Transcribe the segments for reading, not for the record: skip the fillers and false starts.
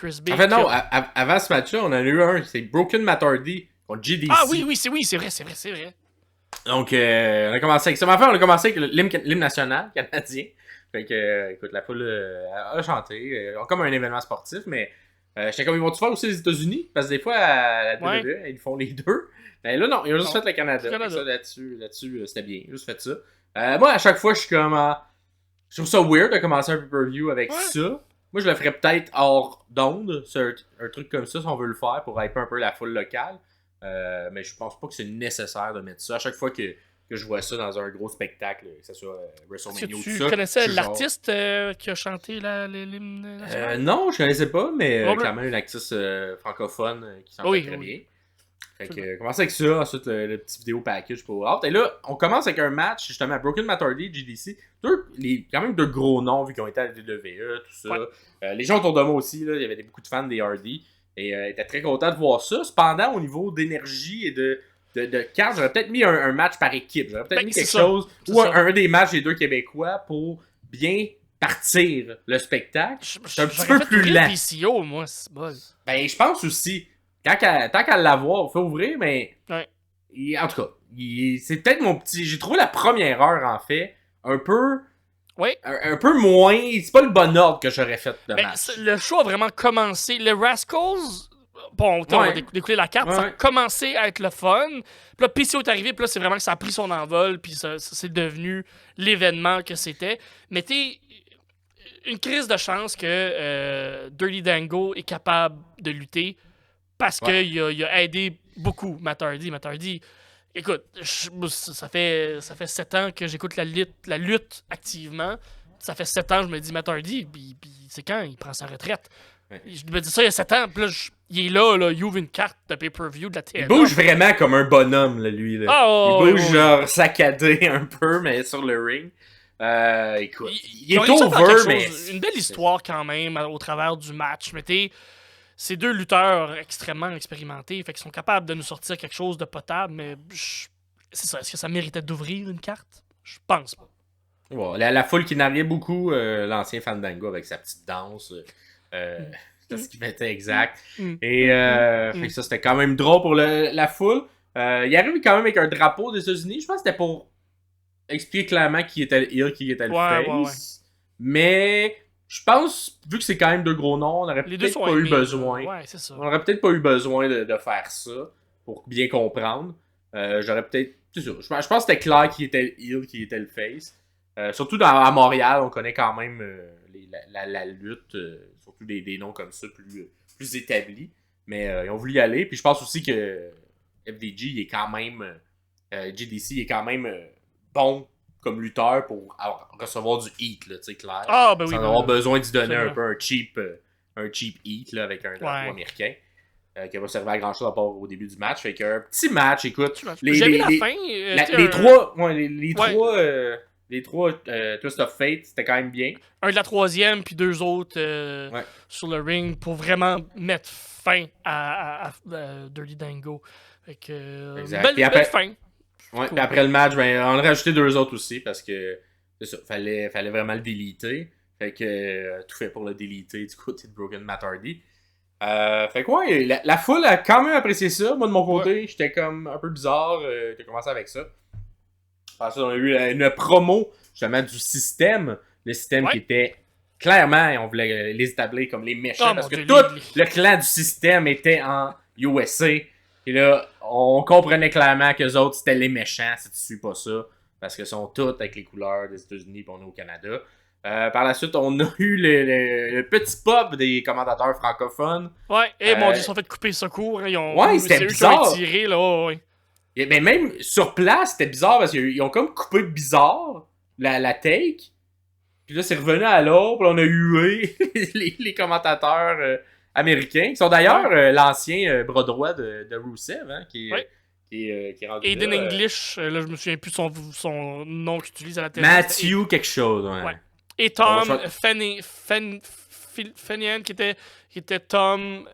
Chris Bey. En fait, non, avant ce match-là, on en a eu un. C'est Broken Matt Hardy contre GDC. Ah oui, c'est vrai. Donc, on a commencé avec ça. Mais enfin, on a commencé avec l'hymne national canadien. Fait que, écoute, la foule a chanté. Comme un événement sportif, mais j'étais comme, ils vont-tu faire aussi les États-Unis? Parce que des fois, à la WWE, ils font les deux. Mais là, non, ils ont juste fait le Canada. Ça, là-dessus, c'était bien. Juste fait ça. Moi, à chaque fois, je suis comme. Je trouve ça weird de commencer un pay-per-view avec ça. Moi, je le ferais peut-être hors d'onde. C'est un truc comme ça, si on veut le faire, pour hyper un peu la foule locale. Mais je pense pas que c'est nécessaire de mettre ça. À chaque fois que je vois ça dans un gros spectacle, que ce soit WrestleMania ou tout ça. Tu connaissais l'artiste qui a chanté l'hymne national? Non, je connaissais pas, mais quand même une actrice francophone qui s'en fait très bien. Fait que commencer avec ça, ensuite le petit vidéo package pour Out. Et là, on commence avec un match, justement, Broken Matt Hardy, GDC. Quand même deux gros noms, vu qu'ils ont été à la WWE, tout ça. Ouais. Les gens autour de moi aussi, là, il y avait beaucoup de fans des Hardy. Et étaient très contents de voir ça. Cependant, au niveau d'énergie et de cartes, j'aurais peut-être mis un match par équipe. J'aurais peut-être mis quelque chose, ou un des matchs des deux Québécois pour bien partir le spectacle. C'est un petit peu plus lent. PCO, moi, c'est bon. Ben, je pense aussi. Tant qu'à l'avoir, il faut ouvrir, mais. Ouais. En tout cas, c'est peut-être mon petit. J'ai trouvé la première heure, en fait, un peu. Oui. Un peu moins. C'est pas le bon ordre que j'aurais fait de match. Le show a vraiment commencé. Les Rascals. Bon, on va découler la carte. Ça a commencé à être le fun. Puis là, PCO est arrivé. Puis là, c'est vraiment que ça a pris son envol. Puis ça c'est devenu l'événement que c'était. Mais une crise de chance que Dirty Dango est capable de lutter. Parce qu'il a aidé beaucoup Matt Hardy. Matt Hardy, écoute, ça fait 7 ans que j'écoute la lutte activement. Ça fait 7 ans que je me dis Matt Hardy, puis c'est quand il prend sa retraite. Ouais. Je me dis ça il y a 7 ans, puis là, il est là, il ouvre une carte de pay-per-view de la TNA. Il bouge vraiment comme un bonhomme, là, lui. Là. Il bouge genre saccadé un peu, mais sur le ring. Écoute, il est over, mais... Une belle histoire quand même au travers du match, mais c'est deux lutteurs extrêmement expérimentés, fait qu'ils sont capables de nous sortir quelque chose de potable, mais c'est ça. Est-ce que ça méritait d'ouvrir une carte? Je pense pas. Bon, la foule qui narrait beaucoup l'ancien Fandango avec sa petite danse. C'est ce qu'il mettait exact. Et fait que ça, c'était quand même drôle pour la foule. Il arrive quand même avec un drapeau des États-Unis. Je pense que c'était pour expliquer clairement qui était le heel, qui était le face. Ouais. Mais... Je pense, vu que c'est quand même deux gros noms, on aurait peut-être pas eu besoin. Ouais, c'est ça. On aurait peut-être pas eu besoin de faire ça pour bien comprendre. J'aurais peut-être. C'est sûr. Je pense que c'était clair qui était le heel, qui était le face. Surtout à Montréal, on connaît quand même la lutte, surtout des noms comme ça plus établis. Mais ils ont voulu y aller. Puis je pense aussi que FDG il est quand même. GDC il est quand même bon comme lutteur pour recevoir du heat, là, tu sais, clair. Ah, ben oui. Sans avoir besoin d'y donner un peu un cheap heat, là, avec un drapeau américain. Qui va servir à grand chose à part au début du match. Fait qu'un petit match, écoute. J'ai vu la fin. Les trois Twist of Fate, c'était quand même bien. Un de la troisième, puis deux autres sur le ring pour vraiment mettre fin à Dirty Dango. Fait que, belle fin. Ouais, cool. Puis après le match, ben, on a rajouté deux autres aussi parce que c'est ça, fallait vraiment le déliter. Fait que tout fait pour le déliter du côté de Broken Matt Hardy. Fait que ouais, la foule a quand même apprécié ça. Moi de mon côté, j'étais comme un peu bizarre. J'ai commencé avec ça. Ensuite, on a eu une promo justement du système. Le système qui était clairement, on voulait les établir comme les méchants parce que tout le clan du système était en USA. Et là, on comprenait clairement qu'eux autres, c'était les méchants si tu suis pas ça. Parce qu'ils sont tous avec les couleurs des États-Unis et on est au Canada. Par la suite, on a eu le petit pop des commentateurs francophones. Ouais, et mon Dieu, ils sont fait couper secours. C'était bizarre. Tiré, là, Mais même sur place, c'était bizarre parce qu'ils ont comme coupé de bizarre la take. Puis là, c'est revenu à l'autre. Puis on a hué les commentateurs américains, qui sont d'ailleurs l'ancien bras droit de Rusev, hein, qui est rendu Aiden English, là je me souviens plus de son nom qu'il utilise à la télé. Matthew quelque chose, ouais. Et Tom Fenian qui était Tom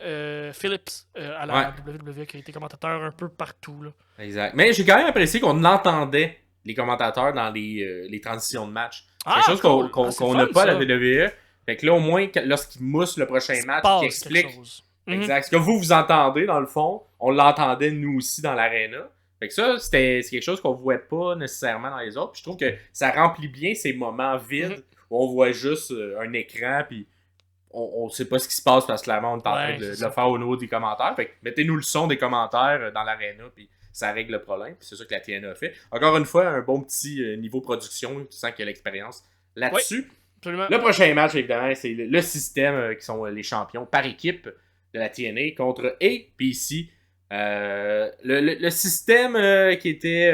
Phillips à la WWE, qui a été commentateur un peu partout. Là. Exact. Mais j'ai quand même apprécié qu'on entendait les commentateurs dans les transitions de match. C'est quelque chose qu'on n'a pas à la WWE. Fait que là, au moins, lorsqu'il mousse le prochain match, il explique. Exact. Ce que vous entendez, dans le fond, on l'entendait nous aussi dans l'aréna. Fait que ça, c'est quelque chose qu'on voit pas nécessairement dans les autres. Puis je trouve que ça remplit bien ces moments vides où on voit juste un écran, puis on sait pas ce qui se passe parce que clairement, on est en train de le faire au niveau des commentaires. Fait que mettez-nous le son des commentaires dans l'aréna, puis ça règle le problème. Puis c'est ça que la TNA a fait. Encore une fois, un bon petit niveau production. Tu sens qu'il y a l'expérience là-dessus. Oui, absolument. Le prochain match, évidemment, c'est le système qui sont les champions par équipe de la TNA contre APC. Le système qui était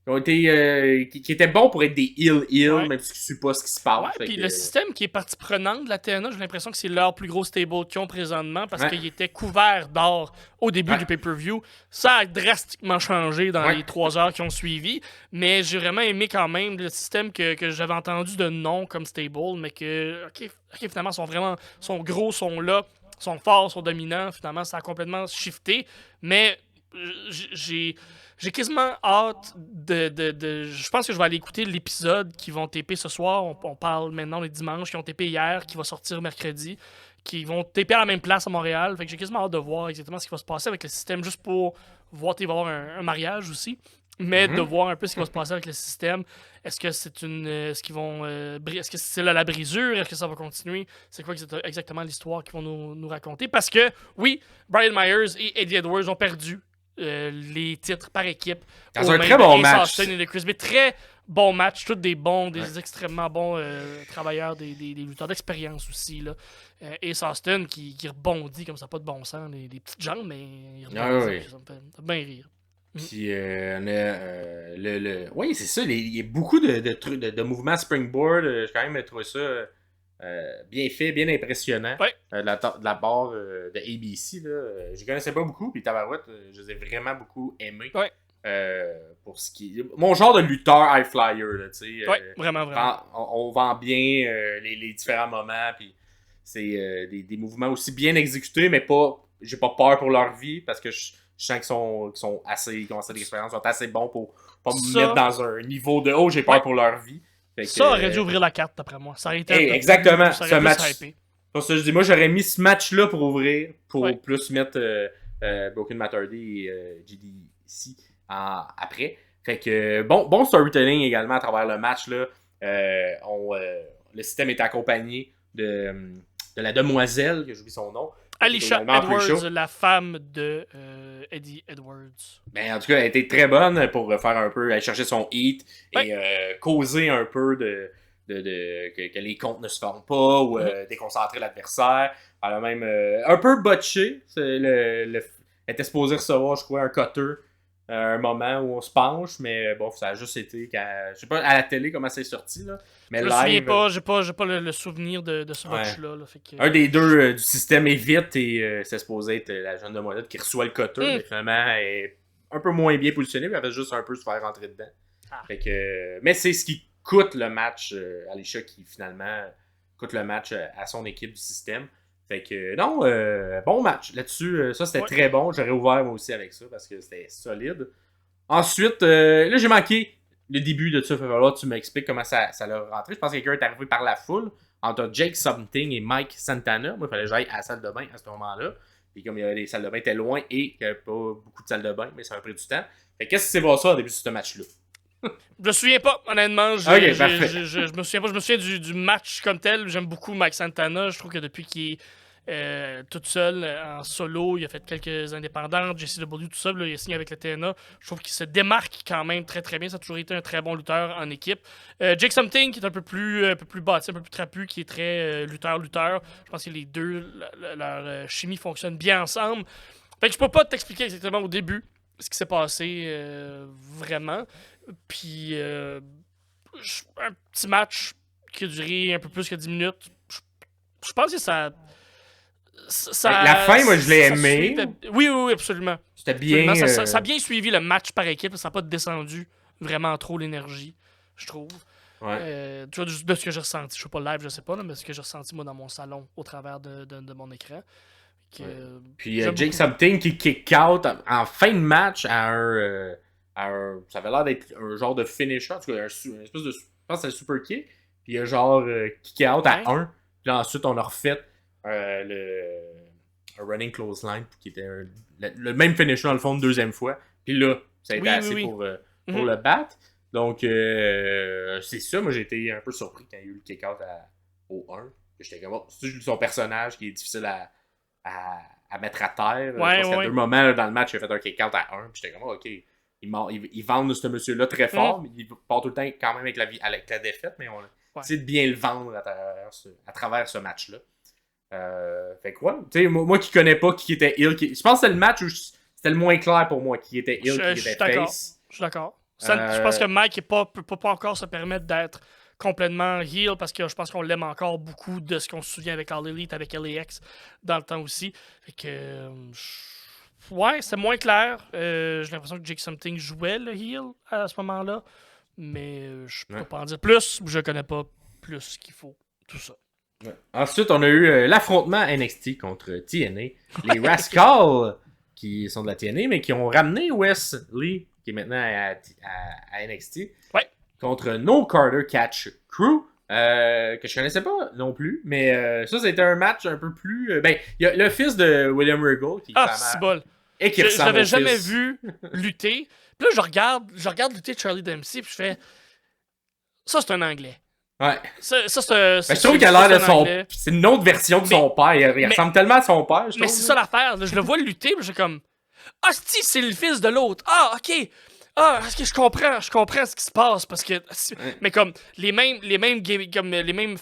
qui était bon pour être des heel, même si je ne sais pas ce qui se passe. Ouais, puis le système qui est partie prenante de la TNA, j'ai l'impression que c'est leur plus gros stable qu'ils ont présentement parce qu'il était couvert d'or au début du pay-per-view. Ça a drastiquement changé dans les 3 heures qui ont suivi, mais j'ai vraiment aimé quand même le système que j'avais entendu de nom comme stable, mais que, finalement, sont gros, sont là, sont forts, sont dominants. Finalement, ça a complètement shifté, mais j'ai quasiment hâte de. Je pense que je vais aller écouter l'épisode qui vont taper ce soir. On parle maintenant les dimanches, qui ont tapé hier, qui va sortir mercredi, qui vont taper à la même place à Montréal. Fait que j'ai quasiment hâte de voir exactement ce qui va se passer avec le système, juste pour voir, il va y avoir un mariage aussi. Mais de voir un peu ce qui va se passer avec le système. Est-ce que c'est est-ce qu'ils vont. Est-ce que c'est la brisure? Est-ce que ça va continuer? C'est quoi exactement l'histoire qu'ils vont nous raconter? Parce que, oui, Brian Myers et Eddie Edwards ont perdu les titres par équipe. Dans un très bon match. Mais très bon match. Tous des extrêmement bons travailleurs, des lutteurs d'expérience aussi. Là. Ace Austin qui rebondit comme ça, pas de bon sens. Les petites jambes, mais il rebondit. Ça me fait bien rire. Puis, oui, c'est ça. Il y a beaucoup de mouvements springboard. J'ai quand même trouvé ça bien fait, bien impressionnant de la part de ABC. Je ne connaissais pas beaucoup. Puis, Tabarouette, je les ai vraiment beaucoup aimés. Pour ce qui mon genre de lutteur high flyer. Vraiment. On vend bien les différents moments. Puis, c'est des mouvements aussi bien exécutés, mais pas. J'ai pas peur pour leur vie parce que je sens qu'ils sont assez, qui ont assez d'expérience, sont assez bons pour pas me mettre dans un niveau de haut, j'ai peur pour leur vie. Fait ça aurait dû ouvrir la carte, d'après moi. Ça aurait été exactement, ce match. Pour ça, je dis, moi, j'aurais mis ce match-là pour ouvrir, pour plus mettre Broken Matterday et GDC après. Fait que, bon storytelling également à travers le match. Là. Le système est accompagné de la demoiselle, que j'oublie son nom. Alicia Edwards, la femme de Eddie Edwards. Ben, en tout cas, elle était très bonne pour faire un peu, aller chercher son hit et causer un peu que les comptes ne se forment pas ou déconcentrer l'adversaire. Elle a même un peu botché. Elle était supposée recevoir, je crois, un cutter un moment où on se penche, mais bon, ça a juste été je sais pas à la télé comment c'est sorti là, mais je me souviens pas, j'ai pas le souvenir de ce match-là. Fait que... Un des deux du système évite et c'est supposé être la jeune demoiselle qui reçoit le cutter, mais finalement elle est un peu moins bien positionnée, mais elle va juste un peu se faire rentrer dedans. Fait que, mais c'est ce qui coûte le match Alicia qui finalement coûte le match à son équipe du système. Fait que, non, bon match. Là-dessus, ça c'était très bon. J'aurais ouvert moi aussi avec ça parce que c'était solide. Ensuite, là j'ai manqué le début de ça. Là, tu m'expliques comment ça l'a rentré. Je pense que quelqu'un est arrivé par la foule entre Jake Something et Mike Santana. Moi, il fallait que j'aille à la salle de bain à ce moment-là. Puis comme il y avait des salles de bain étaient loin et qu'il n'y avait pas beaucoup de salles de bain, mais ça a pris du temps. Fait que qu'est-ce qui s'est passé au début de ce match-là? Je me souviens pas, honnêtement. Je me souviens pas. Je me souviens du match comme tel. J'aime beaucoup Mike Santana. Je trouve que depuis qu'il est tout seul, en solo, il a fait quelques indépendants. JCW, tout ça, là, il a signé avec le TNA. Je trouve qu'il se démarque quand même très très bien. Ça a toujours été un très bon lutteur en équipe. Jake Something, qui est un peu plus bâti, un peu plus trapu, qui est très lutteur. Je pense que les deux, leur chimie fonctionne bien ensemble. Fait que je peux pas t'expliquer exactement au début ce qui s'est passé vraiment. Puis, un petit match qui a duré un peu plus que 10 minutes. Je pense que ça la fin, moi, je l'ai aimé. Oui, absolument. C'était bien. Absolument. Ça a bien suivi le match par équipe. Ça n'a pas descendu vraiment trop l'énergie, je trouve. Ouais. Tu vois, de ce que j'ai ressenti. Je suis pas live, je sais pas, là, mais ce que j'ai ressenti, moi, dans mon salon, au travers de mon écran. Puis, Jake Something qui kick out en fin de match à un ça avait l'air d'être un genre de finisher, en tout cas, une espèce de, je pense que c'est un super kick. Puis il a genre kické out à Ouais. 1. Puis là, ensuite, on a refait un running clothesline qui était le même finisher dans le fond, une deuxième fois. Puis là, ça a été assez pour le battre. Donc, c'est ça. Moi, j'ai été un peu surpris quand il y a eu le kick-out au 1. J'étais comme, c'est son personnage qui est difficile à mettre à terre. Parce qu'à 2 moments là, dans le match, il a fait un kick-out à 1. Puis j'étais comme, OK, ils vendent ce monsieur-là très fort, mais il part tout le temps quand même avec la défaite, mais on essaie de bien le vendre à travers ce match-là. Fait quoi? Tu sais, moi qui connais pas qui était heel, je pense que c'était le match où c'était le moins clair pour moi qui était heel, qui était face. Je suis d'accord. Je pense que Mike peut pas encore se permettre d'être complètement heel parce que je pense qu'on l'aime encore beaucoup de ce qu'on se souvient avec All Elite, avec LAX dans le temps aussi. Fait que. Ouais, c'est moins clair. J'ai l'impression que Jake Something jouait le heel à ce moment-là. Mais je peux pas en dire plus. Je connais pas plus qu'il faut. Tout ça. Ouais. Ensuite, on a eu l'affrontement NXT contre TNA. Les Rascals, qui sont de la TNA, mais qui ont ramené Wesley, qui est maintenant à NXT, contre No Carter Catch Crew, que je connaissais pas non plus. Mais ça a été un match un peu plus... il y a le fils de William Regal, qui est c'est bol. Je l'avais jamais vu lutter. Puis là, je regarde lutter Charlie Dempsey, puis je fais... Ça, c'est un Anglais. Ouais. Je trouve qu'il a l'air de son... C'est une autre version de son père. Il ressemble tellement à son père, je trouve. Mais c'est ça l'affaire. Je le vois lutter, puis j'ai comme... Ah, c'est le fils de l'autre. Ah, OK. Ah, est-ce que je comprends ce qui se passe parce que mais comme les mêmes comme les mêmes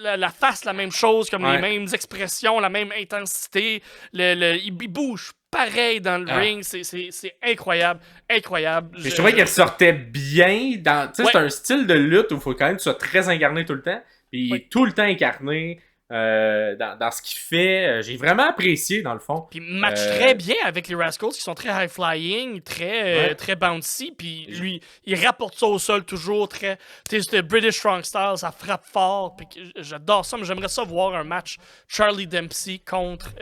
la face la même chose comme les mêmes expressions, la même intensité, il bouge pareil dans le ring, c'est incroyable. Je trouvais qu'il ressortait bien dans tu sais c'est un style de lutte où il faut quand même que tu sois très incarné tout le temps, puis il est tout le temps incarné. Dans ce qu'il fait, j'ai vraiment apprécié dans le fond. Puis il match très bien avec les Rascals qui sont très high flying, très bouncy. Puis lui, il rapporte ça au sol toujours très. Tu sais, British Strong Style, ça frappe fort. Puis j'adore ça, mais j'aimerais ça voir un match Charlie Dempsey contre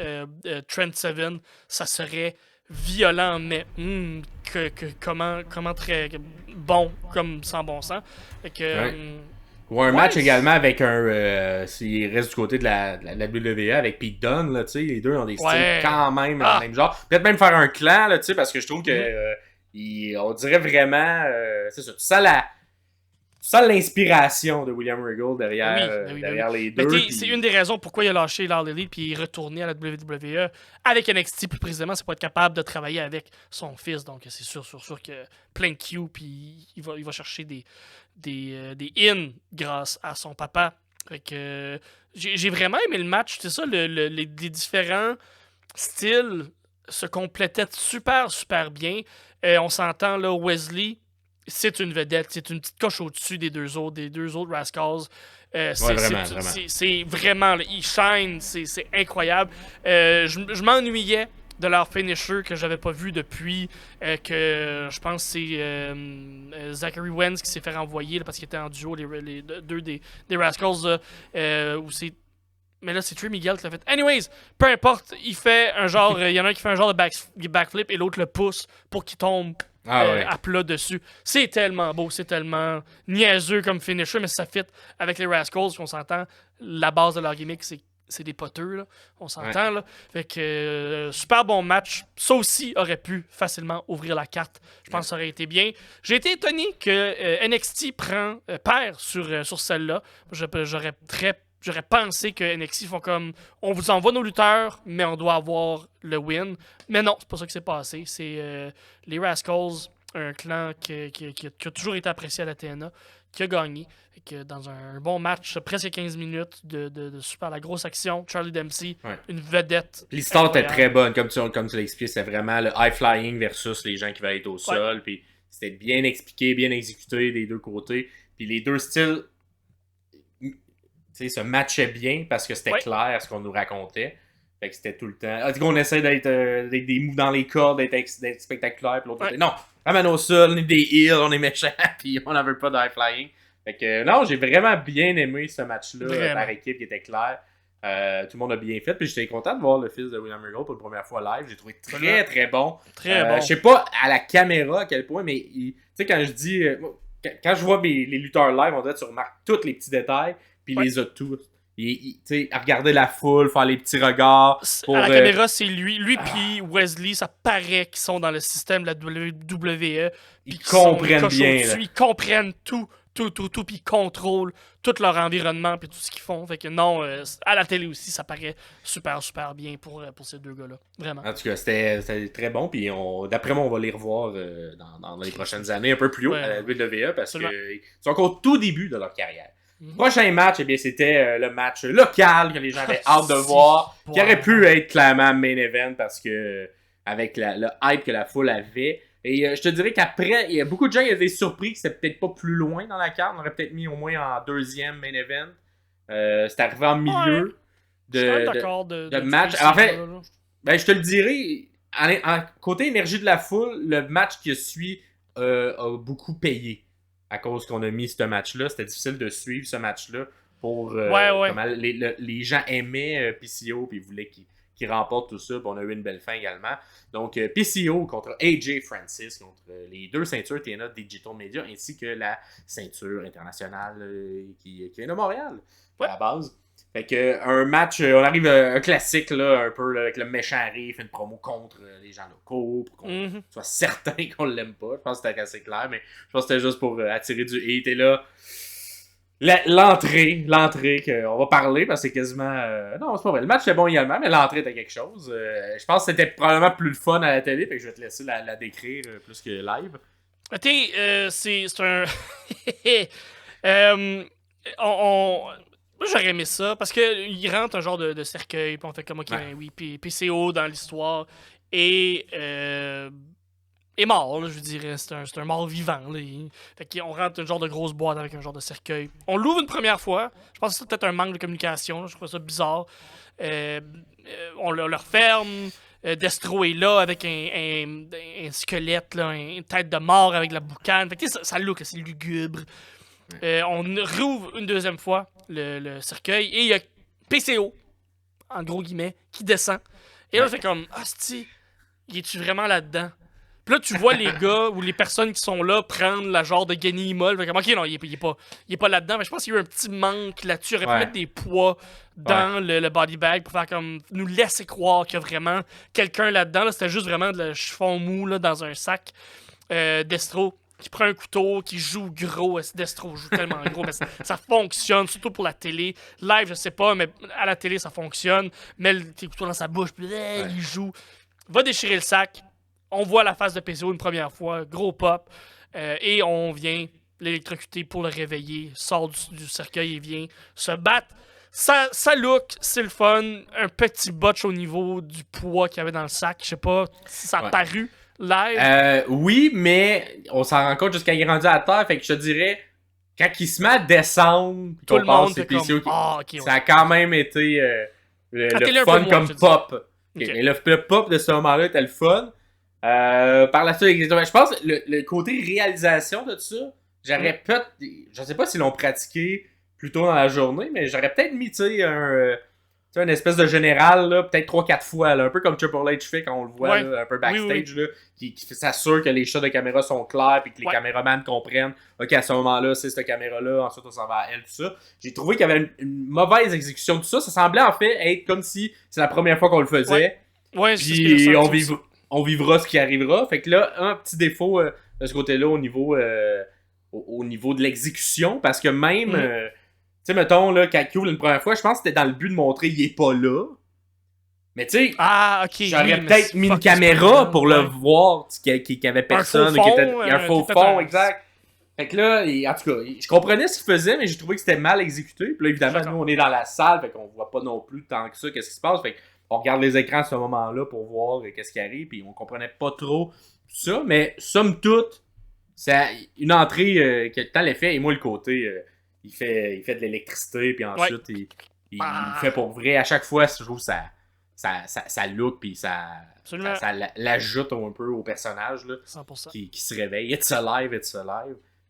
Trent Seven. Ça serait violent, mais comment très bon, comme sans bon sens. Fait que. Ou un match également avec s'il reste du côté de la WWE avec Pete Dunne, là, tu sais, les deux ont des styles quand même dans le même genre. Peut-être même faire un clan, là, tu sais, parce que je trouve que on dirait vraiment, c'est ça, tu sens l'inspiration de William Regal derrière les deux. C'est une des raisons pourquoi il a lâché l'All Elite puis il est retourné à la WWE avec NXT plus précisément, c'est pour être capable de travailler avec son fils. Donc c'est sûr que plein de Q puis il va chercher des in grâce à son papa. Fait que j'ai vraiment aimé le match. C'est ça, les différents styles se complétaient super bien. On s'entend là, Wesley. C'est une vedette, c'est une petite coche au-dessus des deux autres Rascals. C'est vraiment, là, il shine, c'est incroyable. Je m'ennuyais de leur finisher que j'avais pas vu depuis que je pense que c'est Zachary Wentz qui s'est fait renvoyer là, parce qu'il était en duo les deux des Rascals où c'est. Mais là, c'est Trey Miguel qui l'a fait. Anyways, peu importe, il fait un genre. Il y en a un qui fait un genre de backflip et l'autre le pousse pour qu'il tombe à plat dessus. C'est tellement beau, c'est tellement niaiseux comme finisher, mais ça fit avec les Rascals. On s'entend, la base de leur gimmick, c'est des poteux, là. On s'entend, là. Fait que super bon match. Ça aussi aurait pu facilement ouvrir la carte. Je pense que ça aurait été bien. J'ai été étonné que NXT perd sur celle-là. J'aurais pensé que NXT font comme on vous envoie nos lutteurs, mais on doit avoir le win. Mais non, c'est pas ça qui s'est passé. C'est les Rascals, un clan qui a toujours été apprécié à la TNA, qui a gagné. Fait que dans un bon match, presque 15 minutes de super la grosse action, Charlie Dempsey, une vedette. L'histoire était très bonne, comme tu l'as expliqué. C'était vraiment le high flying versus les gens qui veulent être au sol. Puis c'était bien expliqué, bien exécuté des deux côtés. Puis les deux styles se matchait bien parce que c'était clair ce qu'on nous racontait. Fait que c'était tout le temps. On essaie d'être des moves dans les cordes, d'être spectaculaire, puis l'autre côté. Non, ramène au sol, on est des heels, on est méchants, puis on n'en veut pas de high flying. Fait que non, j'ai vraiment bien aimé ce match-là par équipe qui était clair. Tout le monde a bien fait, puis j'étais content de voir le fils de William Regal pour la première fois live. J'ai trouvé très bon. Très bon. Je sais pas à la caméra à quel point, mais tu sais, quand je dis. quand je vois les lutteurs live, on dirait que tu remarques tous les petits détails, puis les a tous. À regarder la foule, faire les petits regards. À la caméra, c'est lui. Lui puis Wesley, ça paraît qu'ils sont dans le système de la WWE. Ils comprennent bien. Ils comprennent tout, puis ils contrôlent tout leur environnement puis tout ce qu'ils font. Fait que non, à la télé aussi, ça paraît super, super bien pour ces deux gars-là. Vraiment. En tout cas, c'était très bon. Puis d'après moi, on va les revoir dans les prochaines années, un peu plus haut à la WWE, parce qu'ils sont encore au tout début de leur carrière. Prochain match, eh bien, c'était le match local que les gens avaient hâte de voir, qui aurait pu être clairement main event parce que avec le hype que la foule avait. Et je te dirais qu'après, il y a beaucoup de gens qui étaient surpris que c'était peut-être pas plus loin dans la carte. On aurait peut-être mis au moins en deuxième main event. C'est arrivé en milieu de match. En fait, ben, je te le dirais, en côté énergie de la foule, le match qui suit a beaucoup payé. À cause qu'on a mis ce match-là, c'était difficile de suivre ce match-là pour comment les gens aimaient PCO et ils voulaient qu'il remporte tout ça. Puis on a eu une belle fin également. Donc PCO contre AJ Francis, contre les deux ceintures TNA Digital Media, ainsi que la ceinture internationale qui vient de Montréal à la base. Fait que un match, on arrive un classique là, un peu là, avec le méchant arrive, fait une promo contre les gens locaux pour qu'on soit certain qu'on l'aime pas. Je pense que c'était assez clair, mais je pense que c'était juste pour attirer du hate. Et là, l'entrée qu'on va parler parce que c'est quasiment. Non, c'est pas vrai. Le match était bon également, mais l'entrée était quelque chose. Je pense que c'était probablement plus le fun à la télé, fait que je vais te laisser la décrire plus que live. C'est un. Moi, j'aurais aimé ça, parce qu'il rentre un genre de cercueil, puis on fait comme, ok, ben oui, puis PCO dans l'histoire est mort, là, je veux dire, c'est un mort vivant. Là. Fait qu'on rentre un genre de grosse boîte avec un genre de cercueil. On l'ouvre une première fois, je pense que c'est peut-être un manque de communication, là, je trouve ça bizarre. On le referme, Destro est là avec un squelette, là, une tête de mort avec la boucane, fait que ça look, c'est lugubre. On rouvre une deuxième fois le cercueil et il y a PCO, en gros guillemets, qui descend. Et là, on fait comme, asti, il est-tu vraiment là-dedans? Puis là, tu vois les gars ou les personnes qui sont là prendre la genre de Genny Moll. Fait comme, ok, non, il est pas là-dedans. Mais je pense qu'il y a eu un petit manque là-dessus. Il aurait pu mettre des poids dans le body bag pour faire comme, nous laisser croire qu'il y a vraiment quelqu'un là-dedans. Là, c'était juste vraiment le chiffon mou là, dans un sac. Destro qui prend un couteau, qui joue gros. Destro joue tellement gros, mais ça fonctionne, surtout pour la télé. Live, je sais pas, mais à la télé, ça fonctionne. Met le couteau dans sa bouche, puis il joue. Va déchirer le sac. On voit la face de PCO une première fois, gros pop. Et on vient l'électrocuter pour le réveiller. Sort du cercueil et vient se battre. Ça look, c'est le fun. Un petit botch au niveau du poids qu'il y avait dans le sac. Je sais pas si ça a paru live. Oui, mais on s'en rend compte jusqu'à il est rendu à terre. Fait que je te dirais, quand il se met à descendre, tout le monde c'est PCO ça a quand même été le fun comme pop. Et le pop de ce moment-là était le fun. Par la suite, je pense que le côté réalisation de ça, j'aurais peut-être. Je sais pas s'ils l'ont pratiqué plus tôt dans la journée, mais j'aurais peut-être mis, une espèce de général, là, peut-être 3-4 fois, là, un peu comme Triple H fait quand on le voit là, un peu backstage, là, qui s'assure que les shots de caméra sont clairs et que les caméramans comprennent, ok, à ce moment-là, c'est cette caméra-là, ensuite on s'en va à elle, tout ça. J'ai trouvé qu'il y avait une mauvaise exécution de ça. Ça semblait en fait être comme si c'est la première fois qu'on le faisait. Puis on vivra ce qui arrivera. Fait que là, un petit défaut de ce côté-là au niveau de l'exécution, parce que même, tu sais, mettons, là, Kakyo, une première fois, je pense que c'était dans le but de montrer qu'il est pas là. Mais tu sais, j'aurais peut-être mis une caméra pour le voir, qu'il y avait personne. Il y a un faux fond, exact. Fait que là, en tout cas, je comprenais ce qu'il faisait, mais j'ai trouvé que c'était mal exécuté. Puis là, évidemment, nous, on est dans la salle, fait qu'on voit pas non plus tant que ça qu'est-ce qui se passe. Fait on regarde les écrans à ce moment-là pour voir qu'est-ce qui arrive, puis on comprenait pas trop ça, mais somme toute, c'est une entrée qui a tant l'effet, et moi le côté, il fait de l'électricité, puis ensuite il fait pour vrai. À chaque fois, je trouve ça look, puis ça l'ajoute un peu au personnage là, 100%. Qui se réveille. It's alive.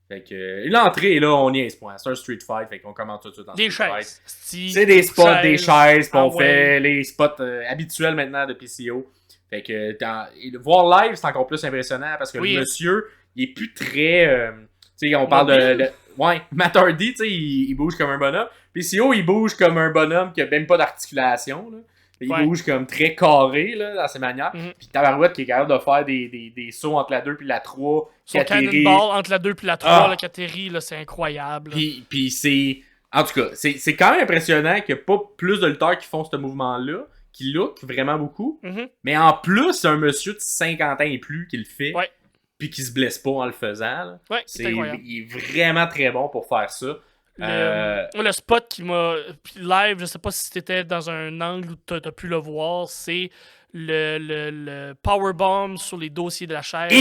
Fait que l'entrée, là, on y est, c'est un street fight, fait qu'on commence tout de suite dans des street chaises. fight. C'est des spots, des chaises, puis on fait les spots habituels maintenant de PCO. Fait que voir live, c'est encore plus impressionnant parce que le monsieur, il est plus très... tu Tu sais, on parle de... Ouais, Matt Hardy, tu sais, il bouge comme un bonhomme. PCO, il bouge comme un bonhomme qui a même pas d'articulation, là. Il bouge comme très carré, là, dans ses manières. Puis Tabarouette qui est capable de faire des sauts entre la 2 puis la 3. Son cannonball entre la 2 puis la 3, là, qui atterrit, là, c'est incroyable. Puis c'est... En tout cas, c'est quand même impressionnant qu'il n'y a pas plus de lutteurs qui font ce mouvement-là, qui look vraiment beaucoup. Mais en plus, c'est un monsieur de 50 ans et plus qui le fait. Puis qui se blesse pas en le faisant. Il est vraiment très bon pour faire ça. Le spot qui m'a live, je sais pas si c'était dans un angle où t'as pu le voir, c'est le powerbomb sur les dossiers de la chaise.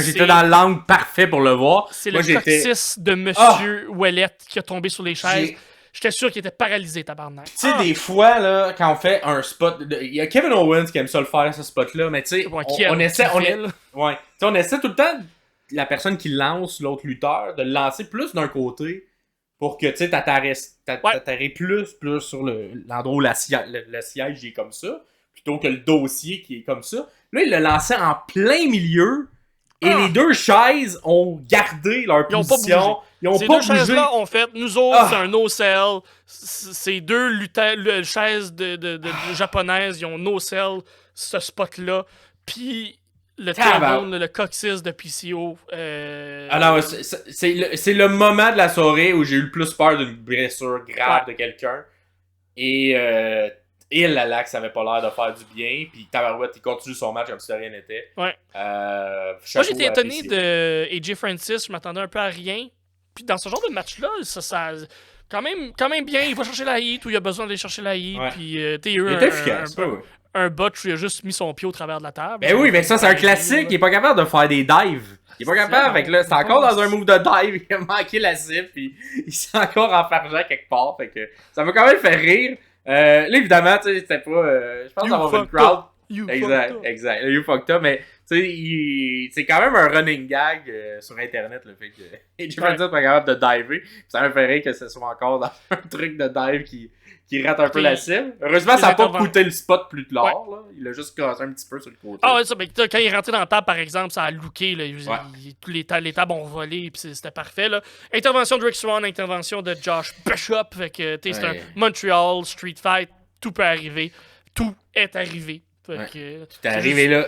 J'étais dans l'angle parfait pour le voir. C'est le coccyx de Monsieur Ouellette qui a tombé sur les chaises. J'étais sûr qu'il était paralysé, tabarnak. Tu sais, des fois, là, quand on fait un spot... Il y a Kevin Owens qui aime ça le faire, ce spot-là, mais tu sais, on essaie tout le temps, la personne qui lance l'autre lutteur, de le lancer plus d'un côté pour que, tu sais, t'atterris plus sur l'endroit où le siège est comme ça, plutôt que le dossier qui est comme ça. Là, il l'a lancé en plein milieu, et les deux chaises ont gardé leur position. Ils ont pas bougé. Ces deux chaises-là ont fait, nous autres, c'est un no-sell. Ces deux chaises de japonaises, ils ont no-sell ce spot-là. Puis le tailbone, le coccyx de PCO. Alors, c'est le moment de la soirée où j'ai eu le plus peur d'une blessure grave de quelqu'un. Et Lalax avait pas l'air de faire du bien. Puis Tabarouette, il continue son match comme si de rien n'était. Moi, j'étais étonné de AJ Francis. Je m'attendais un peu à rien. Puis dans ce genre de match-là, ça quand même bien. Il va chercher la hit où il a besoin d'aller chercher la hit. Puis il est efficace. Un botch où il a juste mis son pied au travers de la table. Ben oui, mais ça, c'est un classique. Il est pas capable de faire des dives. Il est pas capable. Fait que là, c'est encore dans un move de dive. Il a manqué la cible. Puis il s'est encore enfargé quelque part. Fait que ça m'a quand même fait rire. Là, évidemment, tu sais, c'était pas... je pense d'avoir une crowd. Exact. You fucked up, mais tu sais, c'est quand même un running gag sur Internet, le fait que AJ Francis n'est pas capable de diver. Ça m'a fait rire que ce soit encore dans un truc de dive qui rate un peu la cible. Heureusement, ça n'a pas coûté le spot plus tard. Là. Il a juste cassé un petit peu sur le côté. Ah ouais, ça, mais quand il est rentré dans la table, par exemple, ça a looké. Là. Tous les tables ont volé, puis c'était parfait. Là. Intervention de Rick Swann, intervention de Josh Bishop. Fait que, c'est un Montreal Street Fight. Tout peut arriver. Tout est arrivé. Fait que, tout est arrivé là.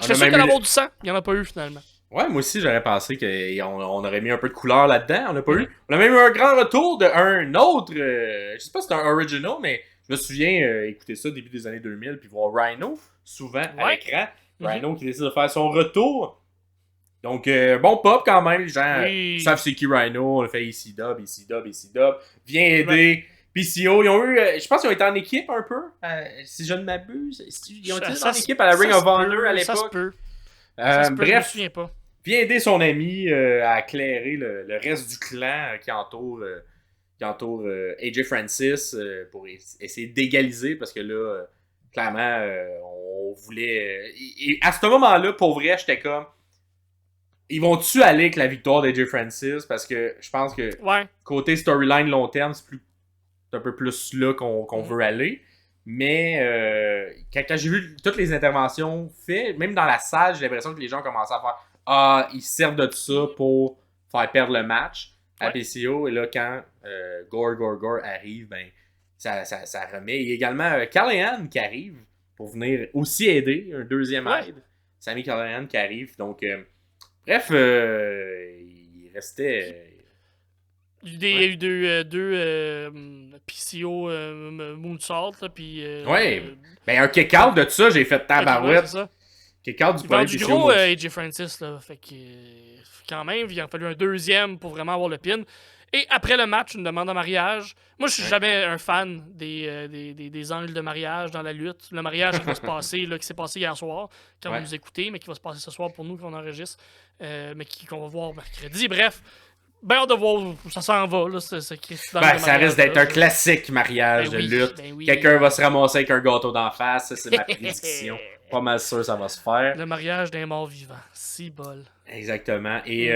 J'étais sûr qu'il allait avoir du sang. Il n'y en a pas eu, finalement. Ouais, moi aussi, j'aurais pensé qu'on aurait mis un peu de couleur là-dedans. On n'a pas eu. On a même eu un grand retour d'un autre... je sais pas si c'est un original, mais je me souviens écouter ça début des années 2000 puis voir Rhino, souvent, à l'écran. Rhino qui décide de faire son retour. Donc, bon pop quand même. Les gens savent c'est qui Rhino. On a fait EC-Dub. Viens aider. PCO, ils ont eu... je pense qu'ils ont été en équipe un peu. Si je ne m'abuse. Ils ont été en équipe à la Ring of Honor à l'époque. Ça se peut. Bref, je me souviens pas. Vient aider son ami à éclairer le reste du clan qui entoure AJ Francis pour essayer d'égaliser parce que là, clairement, on voulait... Et à ce moment-là, pour vrai, j'étais comme... Ils vont-tu aller avec la victoire d'AJ Francis? Parce que je pense que côté storyline long terme, c'est un peu plus là qu'on veut aller. Mais quand j'ai vu toutes les interventions faites, même dans la salle, j'ai l'impression que les gens commençaient à faire ils servent de tout ça pour faire perdre le match à PCO. Et là, quand Gore arrive, ben ça remet. Il y a également Callahan qui arrive pour venir aussi aider, un deuxième aide. Sami Callahan qui arrive. Donc, bref, il restait... Il y a eu deux PCO Moonsault, puis... ben un kick-out de ça, j'ai fait tabarouette. Kick-out du premier PCO. Du gros AJ Francis, là, fait que... Quand même, il a fallu un deuxième pour vraiment avoir le pin. Et après le match, une demande en mariage. Moi, je suis jamais un fan des angles de mariage dans la lutte. Le mariage qui va se passer, là, qui s'est passé hier soir, quand vous nous écoutez, mais qui va se passer ce soir pour nous, qu'on enregistre, mais qu'on va voir mercredi. Bref... Ben, hâte de voir où ça s'en va, là, ça risque d'être un classique mariage de lutte. Quelqu'un va se ramasser avec un gâteau d'en face, ça, c'est ma prédiction. Pas mal sûr ça va se faire. Le mariage d'un mort vivant. Si bol. Exactement. Et,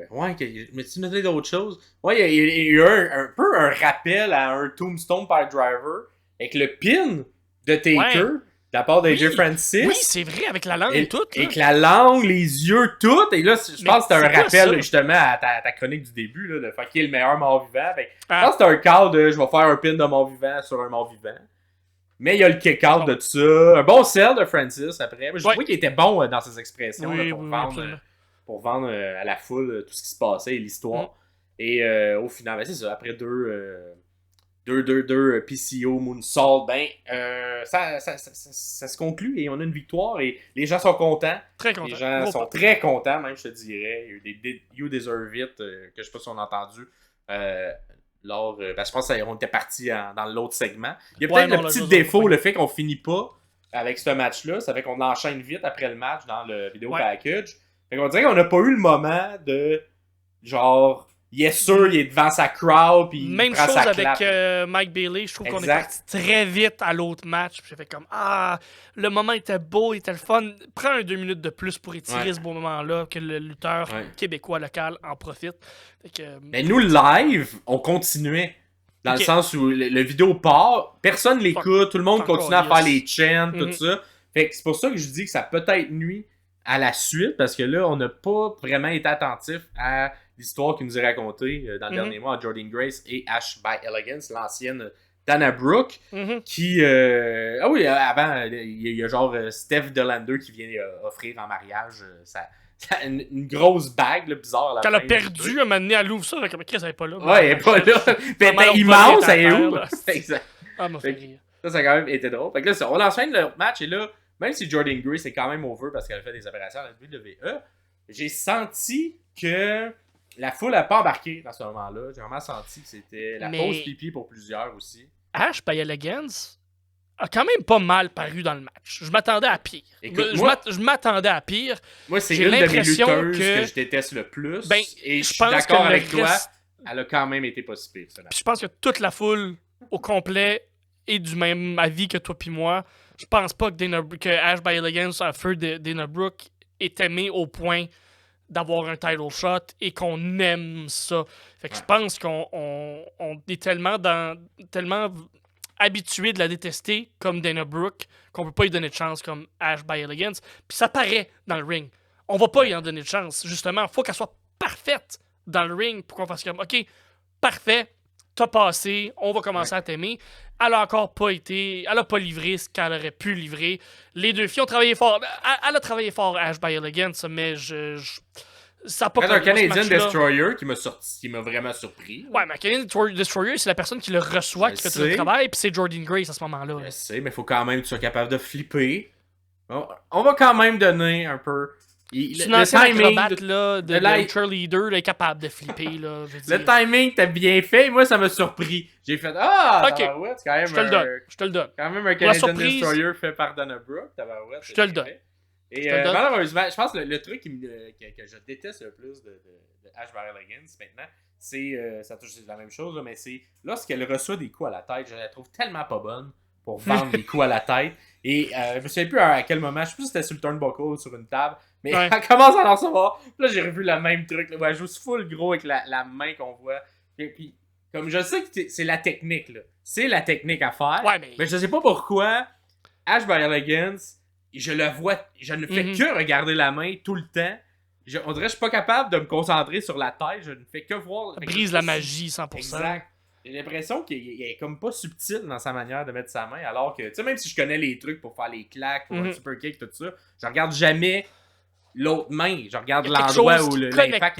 mais tu notais d'autres choses? Il y a eu un peu un rappel à un Tombstone par Driver avec le pin de Taker. la part d'AJ Francis. Oui, c'est vrai, avec la langue et tout. Et que la langue, les yeux, tout. Et là, je pense que c'était un rappel justement à ta chronique du début, là, de faire qui est le meilleur mort-vivant. Je pense que c'était un call de je vais faire un pin de mort-vivant sur un mort-vivant. Mais il y a le kick-out de tout ça. Un bon sell de Francis après. Je trouvais qu'il était bon dans ses expressions là, pour vendre à la foule tout ce qui se passait et l'histoire. Et au final, ben, c'est ça. Après deux PCO Moonsault, ça se conclut et on a une victoire et les gens sont contents. Très contents. Les gens sont très contents, même, je te dirais. Il y a eu des You Deserve It que je sais pas si on a entendu. Je pense qu'on était parti dans l'autre segment. Il y a peut-être le petit défaut, le fait qu'on finit pas avec ce match-là. Ça fait qu'on enchaîne vite après le match dans le vidéo package. Fait qu'on dirait qu'on n'a pas eu le moment de genre... Yes, sûr, il est devant sa crowd. Puis même chose avec Mike Bailey. Je trouve qu'on est parti très vite à l'autre match. Puis j'ai fait comme le moment était beau, il était le fun. Prends 2 minutes de plus pour étirer ce beau moment-là, que le lutteur québécois local en profite. Mais nous, live, on continuait. Dans le sens où le vidéo part, personne l'écoute, tout le monde continue à faire les chants, tout ça. Fait que c'est pour ça que je dis que ça peut-être nuit à la suite, parce que là, on n'a pas vraiment été attentif à l'histoire qui nous est racontée dans le dernier mois à Jordynne Grace et Ash by Elegance, l'ancienne Dana Brooke, qui... avant, il y a genre Steph Delander qui vient offrir en mariage une grosse bague là, bizarre. Qu'elle a perdu à m'amener à Louvre, ça. Comme Chris, elle n'est pas là. Ouais, elle n'est pas là. Elle était immense, elle est où? Exact. M'a fait rire. Ça a quand même été drôle. Fait que là, on enchaîne le match et là, même si Jordynne Grace est quand même over parce qu'elle a fait des opérations à la WWE, j'ai senti que la foule n'a pas embarqué dans ce moment-là. J'ai vraiment senti que c'était la pause pipi pour plusieurs aussi. Ash by Elegance a quand même pas mal paru dans le match. Je m'attendais à pire. Écoute, je m'attendais à pire. Moi, c'est une de mes lutteuses que je déteste le plus. Et je suis d'accord avec toi. Elle a quand même été pas si pire. Je pense que toute la foule au complet est du même avis que toi puis moi. Je pense pas que Ash by Elegance, à feu de Dana Brooke, est aimé au point d'avoir un title shot et qu'on aime ça. Fait que je pense qu'on est tellement habitué de la détester comme Dana Brooke qu'on peut pas lui donner de chance comme Ash by Elegance. Puis ça paraît dans le ring. On va pas y en donner de chance. Justement, faut qu'elle soit parfaite dans le ring pour qu'on fasse comme OK, parfait, t'as passé, on va commencer à t'aimer. Elle a encore pas été... Elle a pas livré ce qu'elle aurait pu livrer. Les deux filles ont travaillé fort. Elle a travaillé fort, Ash by Elegance, mais ça a pas... un Canadian Destroyer qui m'a vraiment surpris. Ouais, mais un Canadian Destroyer, c'est la personne qui le reçoit, qui fait tout le travail, puis c'est Jordynne Grace à ce moment-là. Je sais, mais il faut quand même que tu sois capable de flipper. On va quand même donner un peu... C'est une ancienne acrobate de cheerleader est capable de flipper. Là, le timing t'as bien fait, moi ça m'a surpris. J'ai fait tabarouette, c'est quand même je te le donne. Quand même un Canadian Destroyer fait par Dana Brooke, tabarouette. Je te le donne. Et malheureusement, je pense que le truc que je déteste le plus de Ash by Elegance maintenant, c'est ça touche la même chose, mais c'est lorsqu'elle reçoit des coups à la tête, je la trouve tellement pas bonne pour vendre des coups à la tête. Et je me souviens plus à quel moment, je sais plus si c'était sur le turnbuckle ou sur une table, mais elle commence à en recevoir. Puis là, j'ai revu le même truc. Là, où elle joue full gros avec la main qu'on voit. Et puis, comme je sais que c'est la technique, là. C'est la technique à faire. Ouais, mais je sais pas pourquoi Ash by Elegance, je le vois, je ne fais que regarder la main tout le temps. On dirait que je suis pas capable de me concentrer sur la tête. Je ne fais que voir. Ça brise la magie 100%. Exact. J'ai l'impression qu'il est comme pas subtil dans sa manière de mettre sa main, alors que, tu sais, même si je connais les trucs pour faire les claques, pour un super kick, tout ça, je regarde jamais l'autre main. Je regarde l'endroit où l'impact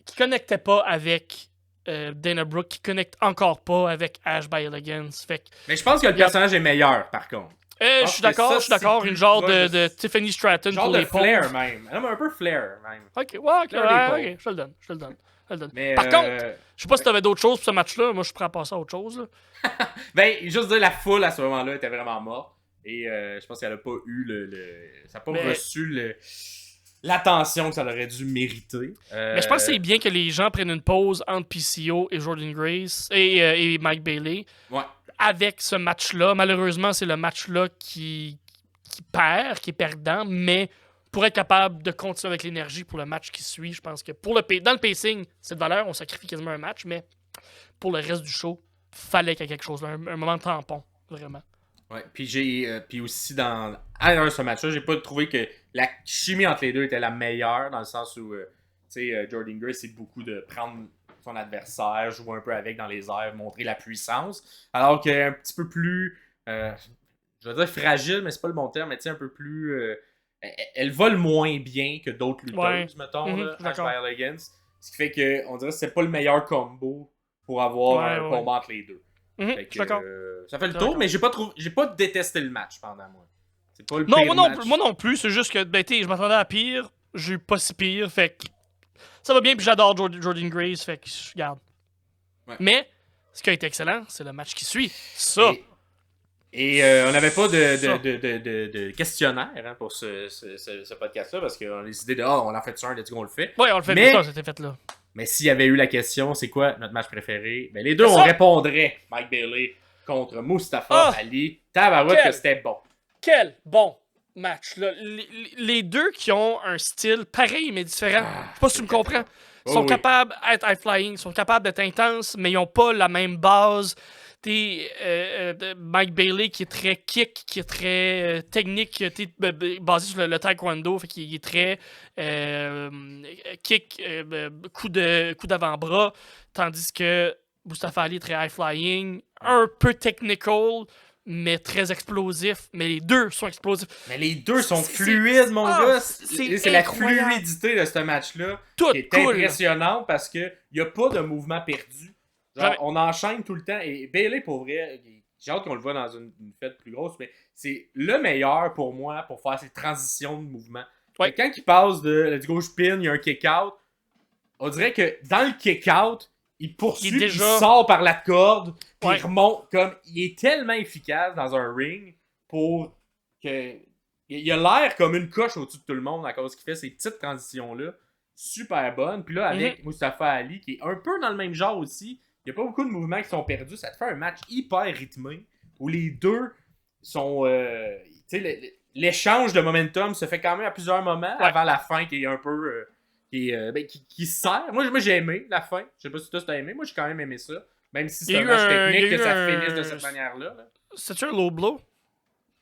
qui connectait pas avec Dana Brooke, qui connecte encore pas avec Ash by Elegance. Mais je pense que le personnage est meilleur, par contre. Je suis d'accord. Une genre de Tiffany Stratton genre pour les pauvres. Flair, même. Non, mais un peu Flair, même. Ok, je te le donne. Mais par contre, je sais pas si t'avais d'autres choses pour ce match-là. Moi, je suis prêt à passer à autre chose. Là. Ben, juste dire, la foule à ce moment-là était vraiment morte. Et je pense qu'elle a pas eu ça n'a pas reçu l'attention que ça aurait dû mériter. Mais je pense que c'est bien que les gens prennent une pause entre PCO et Jordynne Grace et Mike Bailey. Ouais. Avec ce match-là. Malheureusement, c'est le match-là qui perd, qui est perdant, mais pour être capable de continuer avec l'énergie pour le match qui suit, je pense que dans le pacing, c'est de valeur, on sacrifie quasiment un match, mais pour le reste du show, fallait qu'il y ait quelque chose, un moment de tampon, vraiment. Ouais, puis aussi à ce match-là, j'ai pas trouvé que la chimie entre les deux était la meilleure, dans le sens où Jordan Grace, c'est beaucoup de prendre son adversaire, jouer un peu avec dans les airs, montrer la puissance, alors qu'un petit peu plus, je vais dire fragile, mais c'est pas le bon terme, mais un peu plus, elle vole moins bien que d'autres lutteuses, mettons, là, Ash Elegance, ce qui fait que on dirait que c'est pas le meilleur combo pour avoir un combat entre les deux. Fait que, ça fait le tour, mais j'ai pas détesté le match pendant moi. C'est pas le pire match. Moi non plus, c'est juste que je m'attendais à pire, j'ai eu pas si pire, fait que ça va bien, puis j'adore Jordan Grace, fait que je garde. Ouais. Mais ce qui a été excellent, c'est le match qui suit. Ça. Et on n'avait pas de questionnaire pour ce podcast-là, parce qu'on a décidé on en fait ça un, let's go, on le fait. Oui, on le fait, mais ça, c'était fait là. Mais s'il y avait eu la question, c'est quoi notre match préféré? Ben, les deux, on répondrait Mike Bailey contre Mustafa Ali. Tabarouette que c'était bon. Quel bon match. Là. Les deux qui ont un style pareil mais différent. Je sais pas si tu me comprends. Ils sont capables d'être high-flying, ils sont capables d'être intenses, mais ils n'ont pas la même base. Mike Bailey qui est très kick, qui est très technique, basé sur le taekwondo, fait qu'il est très kick, coup d'avant-bras, tandis que Mustafa Ali est très high-flying, un peu technical, mais très explosif. Mais les deux sont explosifs. Mais les deux sont fluides, mon gars. C'est la fluidité de ce match-là qui est impressionnante parce qu'il n'y a pas de mouvement perdu. Genre, on enchaîne tout le temps. Et Bailey, pour vrai, j'ai hâte qu'on le voit dans une fête plus grosse, mais c'est le meilleur pour moi pour faire ces transitions de mouvement. Ouais. Quand il passe de let's go, je pin, il y a un kick-out, on dirait que dans le kick-out, il poursuit, il sort par la corde, puis il remonte. Comme, il est tellement efficace dans un ring pour que. Il a l'air comme une coche au-dessus de tout le monde à cause qu'il fait ces petites transitions-là. Super bonnes. Puis là, avec Mustafa Ali, qui est un peu dans le même genre aussi, il n'y a pas beaucoup de mouvements qui sont perdus. Ça te fait un match hyper rythmé où les deux sont. L'échange de momentum se fait quand même à plusieurs moments avant la fin qui est un peu. Qui sert. Moi, j'ai aimé la fin. Je sais pas si toi t'as aimé. Moi, j'ai quand même aimé ça. Même si c'est un match technique que ça finisse de cette manière-là. C'est-tu un low blow?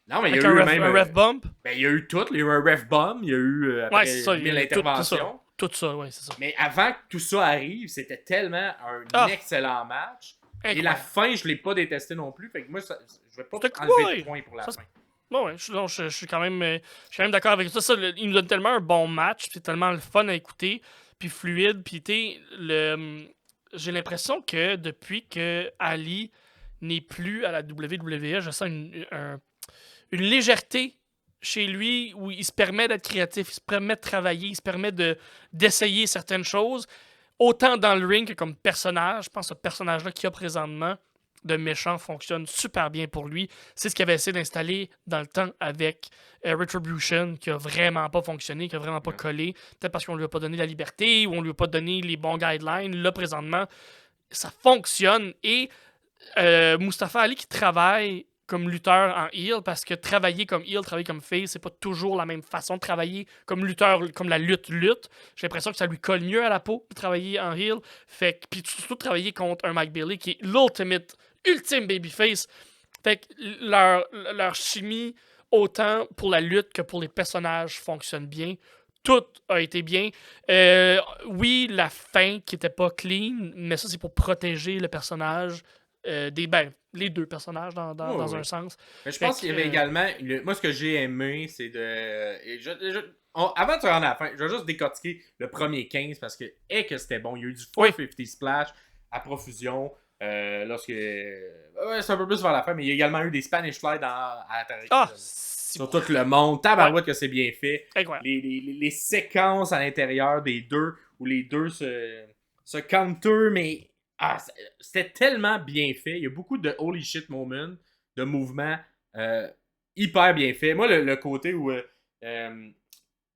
Non, mais il y a eu même un ref bump. Ben, il y a eu tout. Il y a eu un ref bump. Il y a eu après 1000 interventions. Tout ça, ouais, c'est ça. Mais avant que tout ça arrive, c'était tellement un excellent match. Incroyable. Et la fin, je l'ai pas détesté non plus. Fait que moi, je vais pas enlever de points pour la fin. Bon, ouais, je suis quand même d'accord avec ça. Il nous donne tellement un bon match, c'est tellement le fun à écouter, puis fluide, puis j'ai l'impression que depuis que Ali n'est plus à la WWE, je sens une légèreté chez lui où il se permet d'être créatif, il se permet de travailler, il se permet d'essayer certaines choses, autant dans le ring que comme personnage. Je pense que ce personnage-là qu'il y a présentement de méchant fonctionne super bien pour lui. C'est ce qu'il avait essayé d'installer dans le temps avec Retribution, qui a vraiment pas fonctionné, qui a vraiment pas collé. Peut-être parce qu'on lui a pas donné la liberté ou on lui a pas donné les bons guidelines. Là, présentement, ça fonctionne. Et Mustafa Ali qui travaille comme lutteur en heel, parce que travailler comme heel, travailler comme face, c'est pas toujours la même façon de travailler comme lutteur, comme la lutte. J'ai l'impression que ça lui colle mieux à la peau de travailler en heel. Fait que, puis surtout de travailler contre un Mike Bailey qui est ultime babyface. Fait que leur chimie, autant pour la lutte que pour les personnages, fonctionne bien. Tout a été bien. Oui, la fin qui était pas clean, mais ça, c'est pour protéger le personnage les deux personnages dans un sens. Mais je pense qu'il y avait également. Moi, ce que j'ai aimé, c'est de. Avant de se rendre à la fin, je vais juste décortiquer le premier 15 parce que c'était bon. Il y a eu du 450 splash à profusion. C'est un peu plus vers la fin, mais il y a également eu des Spanish Fly à l'intérieur. Sur tout le monde. Tabarouette que c'est bien fait. Les séquences à l'intérieur des deux où les deux se counter, mais. C'était tellement bien fait. Il y a beaucoup de holy shit moments, de mouvements hyper bien fait. Moi, le côté où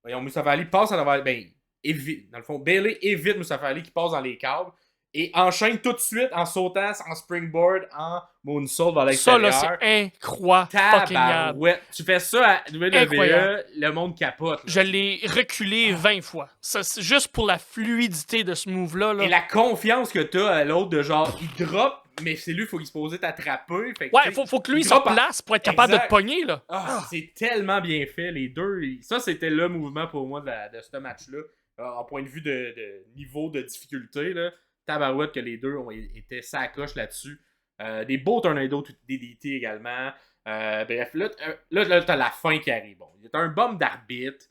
Mustafa Ali passe à travers. Dans le fond, Bailey évite Mustafa Ali qui passe dans les câbles et enchaîne tout de suite en sautant en springboard, en moonsault vers l'extérieur. Ça, là, c'est incroyable. Tabarouette. Tu fais ça à WWE, le monde capote. Là. Je l'ai reculé 20 fois. Ça, c'est juste pour la fluidité de ce move-là. Là. Et la confiance que t'as à l'autre de genre, il drop, mais c'est lui, il faut qu'il se pose t'attraper. Ouais, faut que lui se place pour être capable de te pogner. Là. C'est tellement bien fait, les deux. Ça, c'était le mouvement pour moi de ce match-là. En point de vue de niveau de difficulté, là. Tabarouette que les deux ont été sacoches là-dessus. Des beaux tornados DDT également. Bref, là t'as la fin qui arrive. Bon, t'as un bum d'arbitre.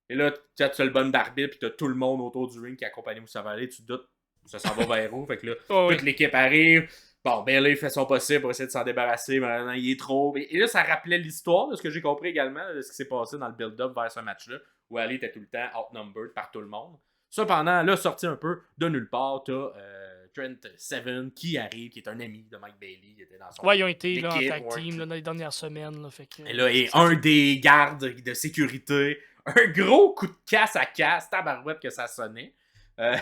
Et là, tu as le bum d'arbitre, puis t'as tout le monde autour du ring qui accompagne Moussa Valley. Tu te doutes, ça s'en va vers où. Fait que là, toute l'équipe arrive. Bon, Bayley fait son possible pour essayer de s'en débarrasser, mais maintenant, il est trop. Et là, ça rappelait l'histoire de ce que j'ai compris également, de ce qui s'est passé dans le build-up vers ce match-là, où Ali était tout le temps outnumbered par tout le monde. Cependant, là, sorti un peu de nulle part, t'as Trent Seven qui arrive, qui est un ami de Mike Bailey, qui était dans son ils ont été là, en tag team là, dans les dernières semaines. Là, fait que, et là, et un des gardes de sécurité, un gros coup de casse à casse, tabarouette que ça sonnait.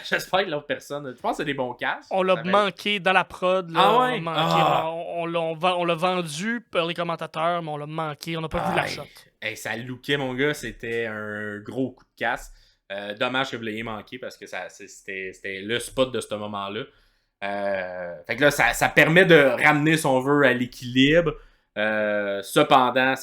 J'espère que l'autre personne. Je pense que c'est des bons casques. On l'a manqué dans la prod. Là, ah ouais? On l'a vendu par les commentateurs, mais on l'a manqué. On n'a pas vu la shot. Hey, ça lookait, mon gars. C'était un gros coup de casse. Dommage que vous l'ayez manqué parce que c'était le spot de ce moment-là. Fait que là, ça permet de ramener, si on veut, à l'équilibre. Cependant,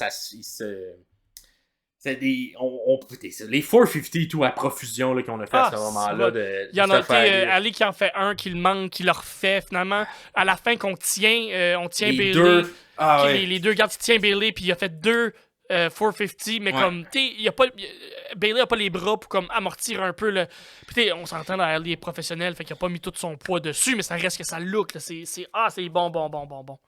c'est les 450 tout à profusion là, qu'on a fait à ce moment-là. Il y en a été Ali qui en fait un, qui le manque, qui le refait finalement. À la fin, qu'on tient les Bayley. Deux. Les deux gardes qui tiennent Bayley, puis il a fait 450, mais comme, Bayley a pas les bras pour comme amortir un peu le. Puis on s'entend, là, Ali est professionnel, fait qu'il a pas mis tout son poids dessus, mais ça reste que ça look. Là, c'est bon.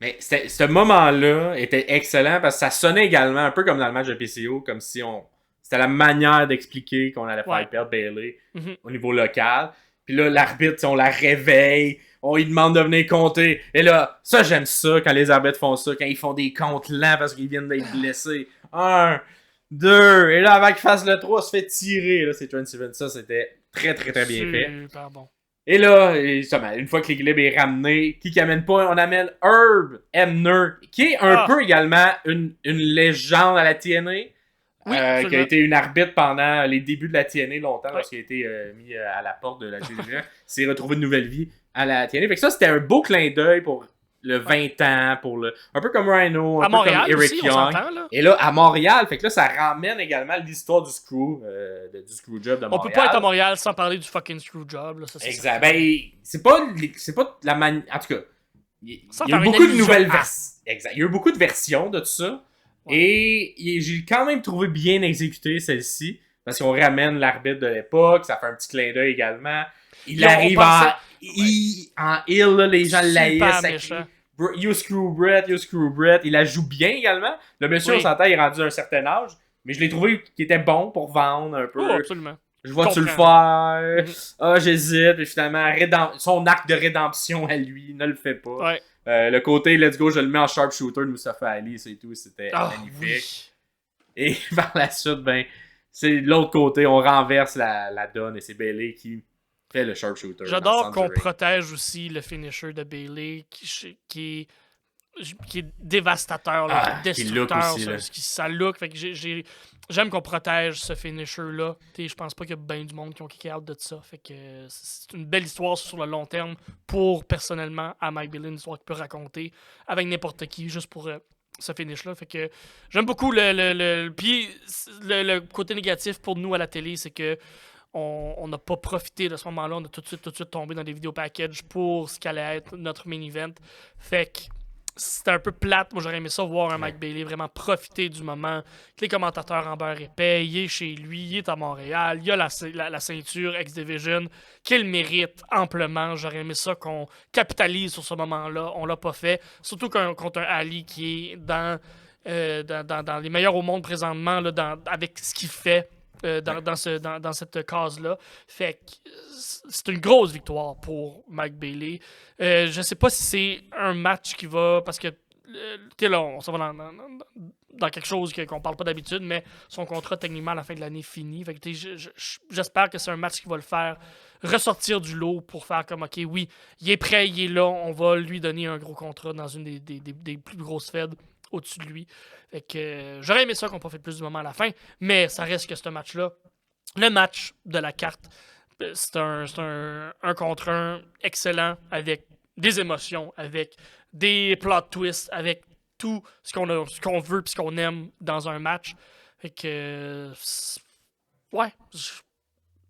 Mais ce moment-là était excellent parce que ça sonnait également un peu comme dans le match de PCO, comme si c'était la manière d'expliquer qu'on allait faire perdre Bayley au niveau local. Puis là, l'arbitre, on la réveille, on lui demande de venir compter. Et là, ça, j'aime ça quand les arbitres font ça, quand ils font des comptes lents parce qu'ils viennent d'être blessés. 1, 2, et là, avant qu'il fasse le 3, il se fait tirer. Là, c'est Trent Seven. Ça, c'était très, très, très bien fait. Super bon. Et là, une fois que l'équilibre est ramené, qui amène pas, on amène Herb Emner, qui est un peu également une légende à la TNA, qui a été une arbitre pendant les débuts de la TNA longtemps, lorsqu'il a été mis à la porte de la TNA, s'est retrouvé une nouvelle vie à la TNA. Fait que ça, c'était un beau clin d'œil pour le 20 ans, un peu comme Rhino, un peu comme Eric aussi, Young. Et là, à Montréal, fait que là, ça ramène également l'histoire du du Screwjob de Montréal. On peut pas être à Montréal sans parler du fucking Screwjob. Là, ça, exact. Ben, c'est pas la manière. En tout cas, il y a eu beaucoup de nouvelles versions. Exact. Il y a eu beaucoup de versions de tout ça. Ouais. Et j'ai quand même trouvé bien exécuté celle-ci. Parce qu'on ramène l'arbitre de l'époque, ça fait un petit clin d'œil également. Il arrive en heel, là, les gens l'haïssent. You screw Brett. Il la joue bien également. Le monsieur, on s'entend, il est rendu à un certain âge. Mais je l'ai trouvé qu'il était bon pour vendre un peu. Oh, absolument. Je vois-tu le faire? J'hésite. Et finalement, son acte de rédemption à lui ne le fait pas. Ouais. Le côté let's go, je le mets en sharpshooter de Mustafa Ali, c'est tout. C'était magnifique. Oui. Et par la suite, c'est l'autre côté, on renverse la donne et c'est Bayley qui fait le sharpshooter. J'adore qu'on protège aussi le finisher de Bayley qui est dévastateur, là, qui est destructeur, ça look. Fait que j'aime qu'on protège ce finisher-là. Je pense pas qu'il y a bien du monde qui ont kické out de ça. Fait que c'est une belle histoire sur le long terme pour, personnellement, à Mike Bayley, une histoire qu'il peut raconter avec n'importe qui, juste pour ce finish-là. Fait que j'aime beaucoup puis le côté négatif pour nous à la télé, c'est que on n'a pas profité de ce moment-là. On a tout de suite tombé dans des vidéos package pour ce qu'allait être notre main event. Fait que c'était un peu plate. Moi, j'aurais aimé ça voir un Mike Bayley vraiment profiter du moment, que les commentateurs en beurre épais, il est chez lui, il est à Montréal, il a la ceinture X-Division qu'il mérite amplement. J'aurais aimé ça qu'on capitalise sur ce moment-là. On l'a pas fait. Surtout contre un Ali qui est dans les meilleurs au monde présentement, là, avec ce qu'il fait. Dans cette case-là. Fait que c'est une grosse victoire pour Mike Bayley. Je sais pas si c'est un match qui va... Parce que, là, on s'en va dans quelque chose qu'on parle pas d'habitude, mais son contrat techniquement à la fin de l'année fini. Fait que j'espère que c'est un match qui va le faire ressortir du lot pour faire comme ok, oui, il est prêt, il est là, on va lui donner un gros contrat dans une des plus grosses feds au-dessus de lui. Fait que j'aurais aimé ça qu'on profite plus du moment à la fin, mais ça reste que ce match-là, le match de la carte, c'est un contre un excellent avec des émotions, avec des plot twists, avec tout ce qu'on veut et ce qu'on aime dans un match. Fait que ouais,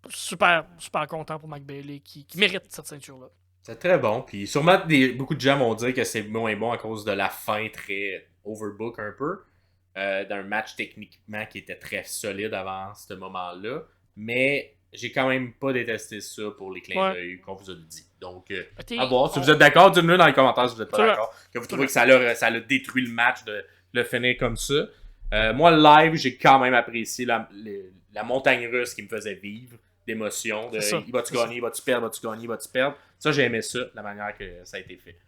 super content pour Mike Bailey qui mérite cette ceinture-là. C'est très bon. Puis sûrement, beaucoup de gens vont dire que c'est moins bon à cause de la fin très overbook un peu. D'un match techniquement qui était très solide avant ce moment-là. Mais j'ai quand même pas détesté ça pour les clins d'œil qu'on vous a dit. Donc, à voir. Si vous êtes d'accord, dites-le dans les commentaires si vous n'êtes pas d'accord. Que vous trouvez que ça a détruit le match de le finir comme ça. Moi, live, j'ai quand même apprécié la montagne russe qui me faisait vivre d'émotions. Il va-tu gagner, va-tu perdre, va-tu gagner, va-tu perdre. Ça, j'ai aimé ça, la manière que ça a été fait.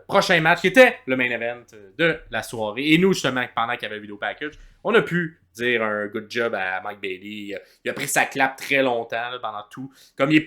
Prochain match qui était le main event de la soirée. Et nous, justement, pendant qu'il y avait le vidéo package, on a pu dire un good job à Mike Bailey. Il a pris sa clap très longtemps là, pendant tout. Comme il est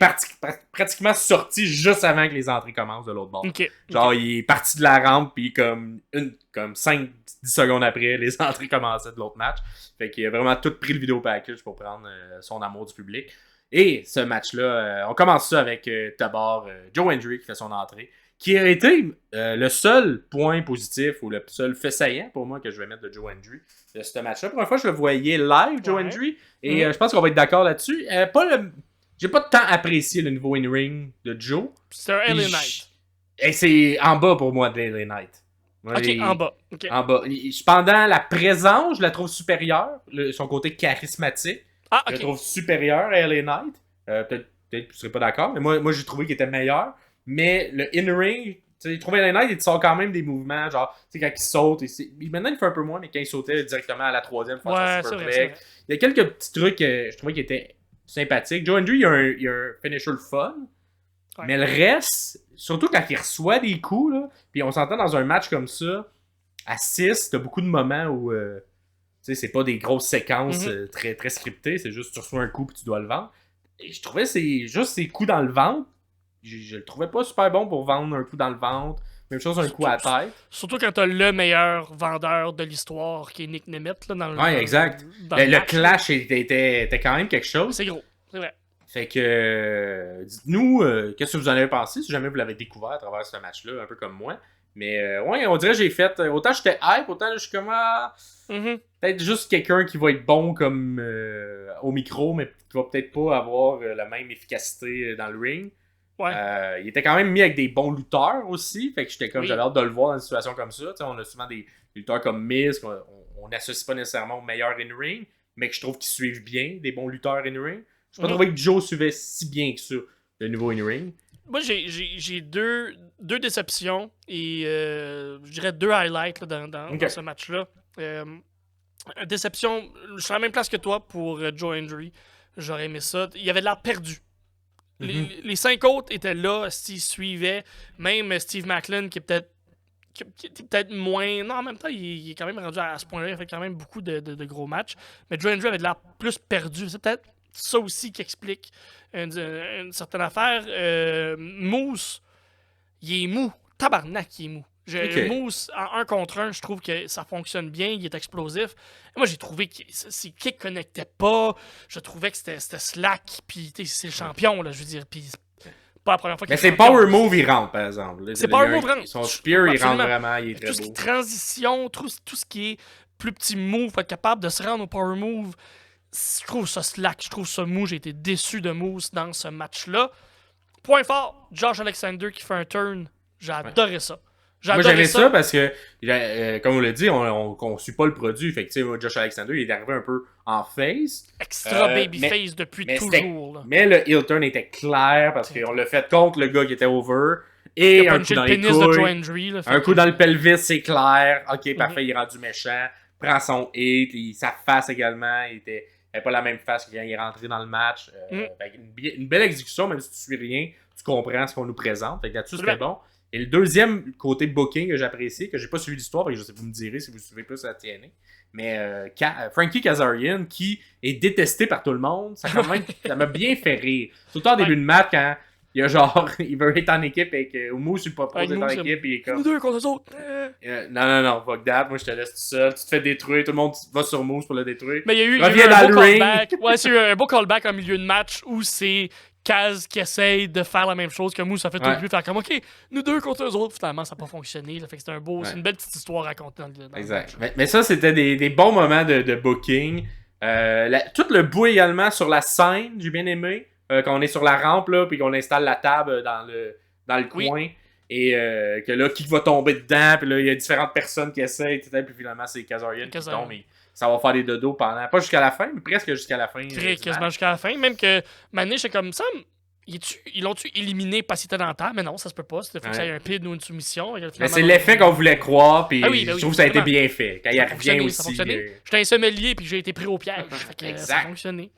pratiquement sorti juste avant que les entrées commencent de l'autre bord. Genre, il est parti de la rampe, puis comme 5-10 secondes après, les entrées commençaient de l'autre match. Fait qu'il a vraiment tout pris le vidéo package pour prendre son amour du public. Et ce match-là, on commence ça avec d'abord Joe Hendry qui fait son entrée, qui a été le seul point positif ou le seul fait saillant pour moi que je vais mettre de Joe Hendry de ce match-là. Pour une fois, je le voyais live, Joe Hendry, et je pense qu'on va être d'accord là-dessus. J'ai pas tant apprécié le nouveau in-ring de Joe. C'est un LA Knight. Et c'est en bas pour moi de LA Knight. Moi, en bas. Okay. En bas. Cependant, la présence, je la trouve supérieure. Son côté charismatique, je la trouve supérieure à LA Knight. Peut-être que tu serais pas d'accord, mais moi j'ai trouvé qu'il était meilleur. Mais le in-ring, je trouvais LA Knight, il sort quand même des mouvements, genre, tu sais, quand il saute, maintenant il fait un peu moins, mais quand il sautait directement à la troisième fois, son superplex. Il y a quelques petits trucs que je trouvais qui étaient sympathiques. Joe Hendry, il y a un finisher le fun, mais le reste, surtout quand il reçoit des coups, là, puis on s'entend dans un match comme ça, à 6, t'as beaucoup de moments où, tu sais, c'est pas des grosses séquences très, très scriptées, c'est juste tu reçois un coup puis tu dois le vendre. Et je trouvais juste ces coups dans le ventre. Je le trouvais pas super bon pour vendre un coup dans le ventre. Même chose, un coup à la tête. Surtout quand t'as le meilleur vendeur de l'histoire qui est Nick Nemeth. Là, dans le, exact. Le clash était quand même quelque chose. C'est gros, c'est vrai. Fait que, dites-nous, qu'est-ce que vous en avez pensé si jamais vous l'avez découvert à travers ce match-là, un peu comme moi. Mais on dirait que j'ai fait. Autant j'étais hype, autant je suis comme. Peut-être juste quelqu'un qui va être bon comme au micro, mais qui va peut-être pas avoir la même efficacité dans le ring. Il était quand même mis avec des bons lutteurs aussi. Fait que j'avais hâte de le voir dans une situation comme ça. T'sais, on a souvent des lutteurs comme Miz qu'on n'associe pas nécessairement aux meilleurs in-ring, mais que je trouve qu'ils suivent bien des bons lutteurs in-ring. Je n'ai pas trouvé que Joe suivait si bien que ça le nouveau in-ring. Moi, j'ai deux déceptions et je dirais 2 highlights là, dans ce match-là. Déception, je suis à la même place que toi pour Joe Hendry. J'aurais aimé ça. Il avait l'air perdu. Les 5 autres étaient là, s'ils suivaient. Même Steve Maclin, qui est peut-être moins... Non, en même temps, il est quand même rendu à ce point-là. Il a fait quand même beaucoup de gros matchs. Mais Joe Hendry avait de l'air plus perdu. C'est peut-être ça aussi qui explique une certaine affaire. Moose, il est mou. Tabarnak, il est mou. Moose, en 1 contre 1, je trouve que ça fonctionne bien, il est explosif. Et moi, j'ai trouvé que ses kicks connectaient pas. Je trouvais que c'était slack, puis c'est le champion, là, je veux dire. Puis pas la première fois qu'il Mais ses power moves, il rentre, par exemple. Ses power moves rentrent. Son spear, il rentre vraiment, il est très beau. Tout ce qui est transition, tout ce qui est plus petit move, être capable de se rendre au power move, je trouve ça slack, je trouve ça mou. J'ai été déçu de Moose dans ce match-là. Point fort, Josh Alexander qui fait un turn. J'ai adoré ça. Moi, j'aimais ça parce que, comme on l'a dit, on suit pas le produit. Fait que, tu sais, Josh Alexander, il est arrivé un peu en face. Extra babyface depuis toujours. Là. Mais le heel turn était clair parce qu'on l'a fait contre le gars qui était over. Et un coup dans les couilles. Un coup dans le pelvis, c'est clair. Ok, parfait, il est rendu méchant. Prend son hit. Sa face également, il avait pas la même face que quand il est rentré dans le match. Une belle exécution, même si tu suis rien, tu comprends ce qu'on nous présente. Fait que là-dessus, c'était bon. Et le deuxième côté booking que j'apprécie, que j'ai pas suivi l'histoire, parce que je sais, vous me direz si vous suivez plus la TNA, mais Frankie Kazarian, qui est détesté par tout le monde, ça m'a bien fait rire. Surtout en début de match, quand il y a genre, il veut être en équipe avec Moose, il propose d'être en équipe, et il est comme... Nous deux contre eux autres! Non, fuck that, moi je te laisse tout seul, tu te fais détruire, tout le monde va sur Moose pour le détruire. Mais il y a eu un beau callback. Ouais, c'est un beau callback en milieu de match où c'est Kaz qui essaye de faire la même chose que Moose a fait au début, faire comme OK, nous deux contre eux autres, finalement ça n'a pas fonctionné. Fait que c'est c'est une belle petite histoire racontée dans le exact. Mais ça, c'était des bons moments de booking. Tout le bout également sur la scène, j'ai bien aimé. Quand on est sur la rampe, là, puis qu'on installe la table dans le coin. Et que là, qui va tomber dedans, puis là, il y a différentes personnes qui essayent, etc. Puis finalement, c'est Kazarian qui tombe. Et ça va faire des dodos pendant, pas jusqu'à la fin, mais presque jusqu'à la fin. Quasiment jusqu'à la fin. Même que Mané, c'est comme ça. Ils l'ont-tu éliminé parce qu'il était dans le temps? Mais non, ça se peut pas. Il faut que ça ait un pin ou une soumission. Mais c'est l'effet qu'on voulait croire, puis je trouve que ça a été bien fait. Quand il revient aussi. J'étais un sommelier, puis j'ai été pris au piège. Ça a fonctionné.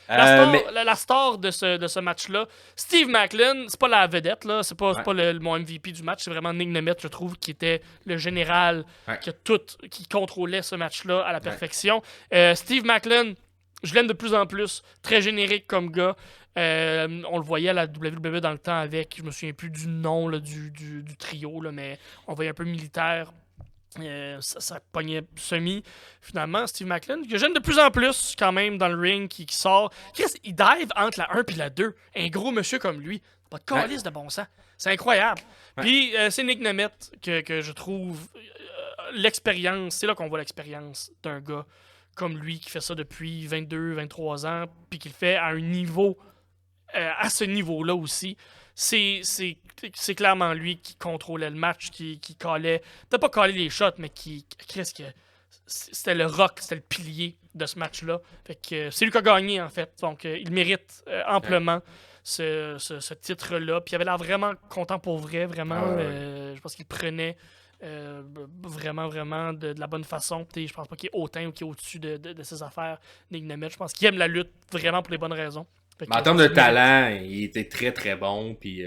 La star de ce match-là, Steve Maclin, c'est pas la vedette, là, c'est pas mon MVP du match, c'est vraiment Nick Nemeth, je trouve, qui était le général qui contrôlait ce match-là à la perfection. Steve Maclin, je l'aime de plus en plus, très générique comme gars. On le voyait à la WWE dans le temps avec, je me souviens plus du nom là, du trio, là, mais on voyait un peu militaire. Ça pognait semi. Finalement, Steve Maclin, que j'aime de plus en plus quand même dans le ring, qui sort. Chris, il dive entre la 1 et la 2. Un gros monsieur comme lui. Pas de calice de bon sens. C'est incroyable. Puis c'est Nick Nemeth que je trouve l'expérience. C'est là qu'on voit l'expérience d'un gars comme lui qui fait ça depuis 22, 23 ans. Puis qui le fait à un niveau, à ce niveau-là aussi. C'est clairement lui qui contrôlait le match, qui collait, peut-être pas coller les shots, mais c'était le rock, c'était le pilier de ce match-là. Fait que c'est lui qui a gagné, en fait. Donc, il mérite amplement ce titre-là. Puis il avait l'air vraiment content pour vrai, vraiment. Je pense qu'il prenait vraiment de la bonne façon. Je pense pas qu'il est hautain ou qu'il est au-dessus de ses affaires, Nick Nemeth. Je pense qu'il aime la lutte vraiment pour les bonnes raisons. Mais en termes de talent, il était très très bon. Puis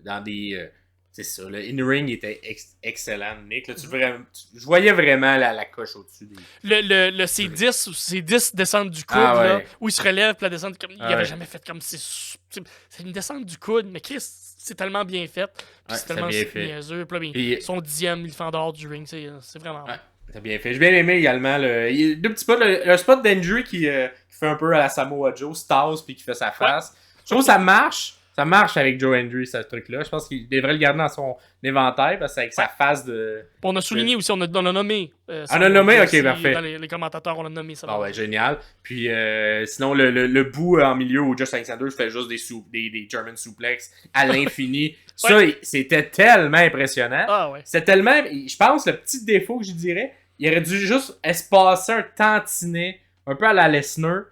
dans des. C'est ça, le in-ring il était excellent, Nick. Là, je voyais vraiment la coche au-dessus des. Ces 10 descentes du coude, là, où il se relève, puis la descente, il avait jamais fait comme. C'est une descente du coude, mais Chris, c'est tellement bien fait. Puis c'est tellement niaiseux. Puis son 10e, il le fait en dehors du ring. C'est vraiment. Ouais, c'est bien fait. J'ai bien aimé également deux petits spots. Le spot d'Andrew qui fait un peu à la Samoa Joe, Styles, puis qui fait sa face. Je trouve que ça marche. Ça marche avec Joe Hendry, ce truc-là. Je pense qu'il devrait le garder dans son inventaire parce que avec sa face de. On a souligné aussi, on a nommé. On a nommé, ok, parfait. Dans les commentateurs, on a nommé ça. Ah ouais, génial. Puis sinon, le bout en milieu où Josh Alexander fait juste des German suplex à l'infini. Ça, c'était tellement impressionnant. Ah ouais. C'était tellement. Je pense, le petit défaut que je dirais, il aurait dû juste espacer un tantinet, un peu à la Lesnar.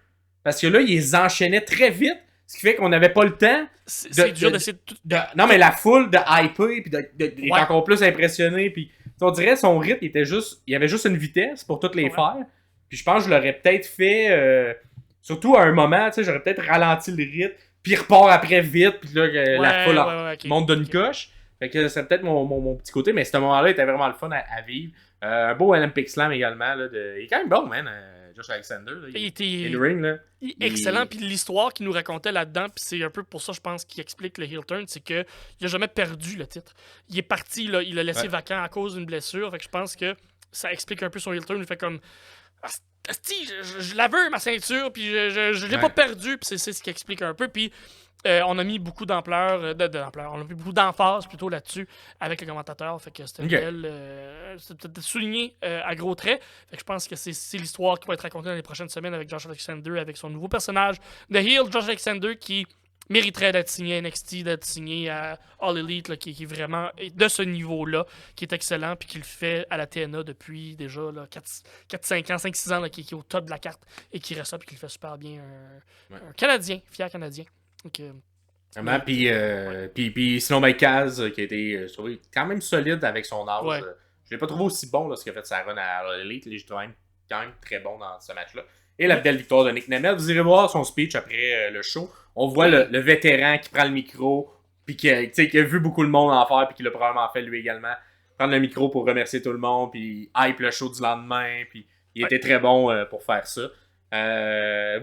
Parce que là, il les enchaînait très vite. Ce qui fait qu'on n'avait pas le temps. C'est dur d'essayer de. Non, mais la foule de hyper, puis d'être encore plus impressionné. Puis on dirait son rythme, il y avait juste une vitesse pour toutes les faire. Puis je pense que je l'aurais peut-être fait. Surtout à un moment, tu sais, j'aurais peut-être ralenti le rythme. Puis il repart après vite. Puis là, la foule monte d'une coche. Fait que c'est peut-être mon petit côté. Mais ce moment-là était vraiment le fun à vivre. Un beau Olympic Slam également. Il est quand même bon, man. Josh Alexander. Il était in ring, là. Excellent. Puis l'histoire qu'il nous racontait là-dedans, puis c'est un peu pour ça, je pense, qu'il explique le heel turn, c'est qu'il n'a jamais perdu le titre. Il est parti, là, il l'a laissé vacant à cause d'une blessure. Fait que je pense que ça explique un peu son heel turn. Il fait comme. Je la veux, ma ceinture, puis je l'ai pas perdu. Puis c'est ce qui explique un peu. Puis on a mis beaucoup d'ampleur, on a mis beaucoup d'emphase plutôt là-dessus avec le commentateur. Fait que c'était peut-être souligné à gros traits. Fait que je pense que c'est l'histoire qui va être racontée dans les prochaines semaines avec Josh Alexander, avec son nouveau personnage de heel, Josh Alexander, qui mériterait d'être signé à NXT, d'être signé à All Elite, là, qui est vraiment de ce niveau-là, qui est excellent, puis qui le fait à la TNA depuis déjà 4-5 ans, 5-6 ans, là, qui est au top de la carte, et qui reste là, puis qui le fait super bien. Un Canadien, fier Canadien. Vraiment, puis sinon, Mike Kaz, qui a été quand même solide avec son âge. Ouais. Je l'ai pas trouvé aussi bon, là, ce qu'il a fait sa run à l'Elite. Je trouve quand même très bon dans ce match-là. Et la belle victoire de Nick Nemeth. Vous irez voir son speech après le show. On voit le vétéran qui prend le micro, puis qui a vu beaucoup de monde en faire, puis qui l'a probablement fait lui également. Prendre le micro pour remercier tout le monde, puis hype le show du lendemain, puis il était très bon pour faire ça.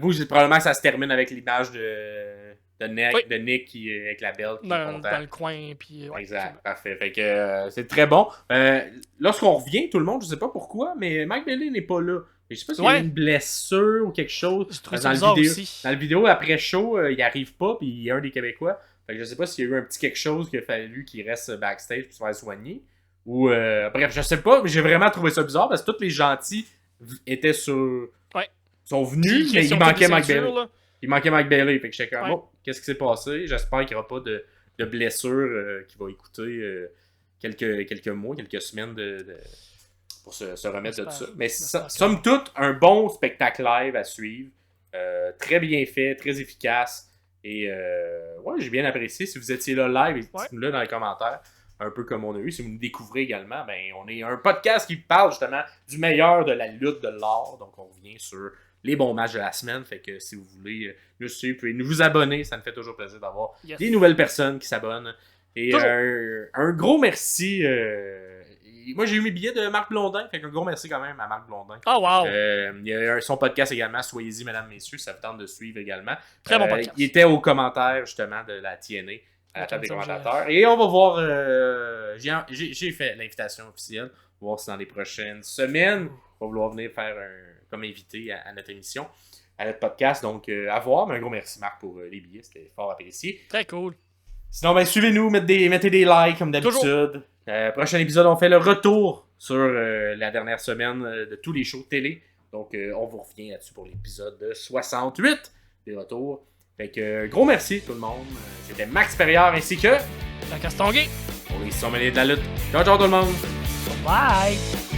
Vous, probablement que ça se termine avec l'image de Nick qui, avec la belle qui est content. Dans le coin, puis... Exact, parfait. Fait que c'est très bon. Lorsqu'on revient, tout le monde, je sais pas pourquoi, mais Mike Bailey n'est pas là. Je sais pas s'il y a une blessure ou quelque chose. Dans la vidéo après-show, il arrive pas, puis il y a un des Québécois. Fait que je sais pas s'il y a eu un petit quelque chose qu'il a fallu qu'il reste backstage pour se faire soigner. Ou bref, je sais pas, mais j'ai vraiment trouvé ça bizarre parce que tous les gentils étaient sont venus, mais il manquait Mike Bailey. Il manquait Mike Bailey. Fait que j'étais comme, oh, qu'est-ce qui s'est passé? J'espère qu'il n'y aura pas de blessure qui va écouter quelques mois, quelques semaines pour se remettre de tout ça. Mais somme toute, un bon spectacle live à suivre. Très bien fait, très efficace. Et j'ai bien apprécié. Si vous étiez là live, dites-nous-le dans les commentaires. Un peu comme on a eu. Si vous nous découvrez également, on est un podcast qui parle justement du meilleur de la lutte de l'art. Donc on revient sur les bons matchs de la semaine. Fait que si vous voulez nous suivre, vous pouvez vous abonner. Ça me fait toujours plaisir d'avoir des nouvelles personnes qui s'abonnent. Et un gros merci. Moi, j'ai eu mes billets de Marc Blondin. Fait qu'un gros merci quand même à Marc Blondin. Oh, wow! Il y a son podcast également. Soyez-y, mesdames, messieurs. Ça vous tente de suivre également. Très bon podcast. Il était aux commentaires, justement, de la TNA. À la table des commentateurs. Et on va voir. J'ai fait l'invitation officielle. On va voir si dans les prochaines semaines, on va vouloir venir faire comme invité à notre émission, à notre podcast. Donc, à voir. Mais un gros merci, Marc, pour les billets. C'était fort apprécié. Très cool. Sinon, suivez-nous, mettez des likes comme d'habitude. Prochain épisode, on fait le retour sur la dernière semaine de tous les shows de télé. Donc, on vous revient là-dessus pour l'épisode 68 des retours. Fait que gros merci tout le monde. C'était Max Perriard ainsi que La Castonguay pour les sommeliers de la lutte. Ciao ciao tout le monde. Bye.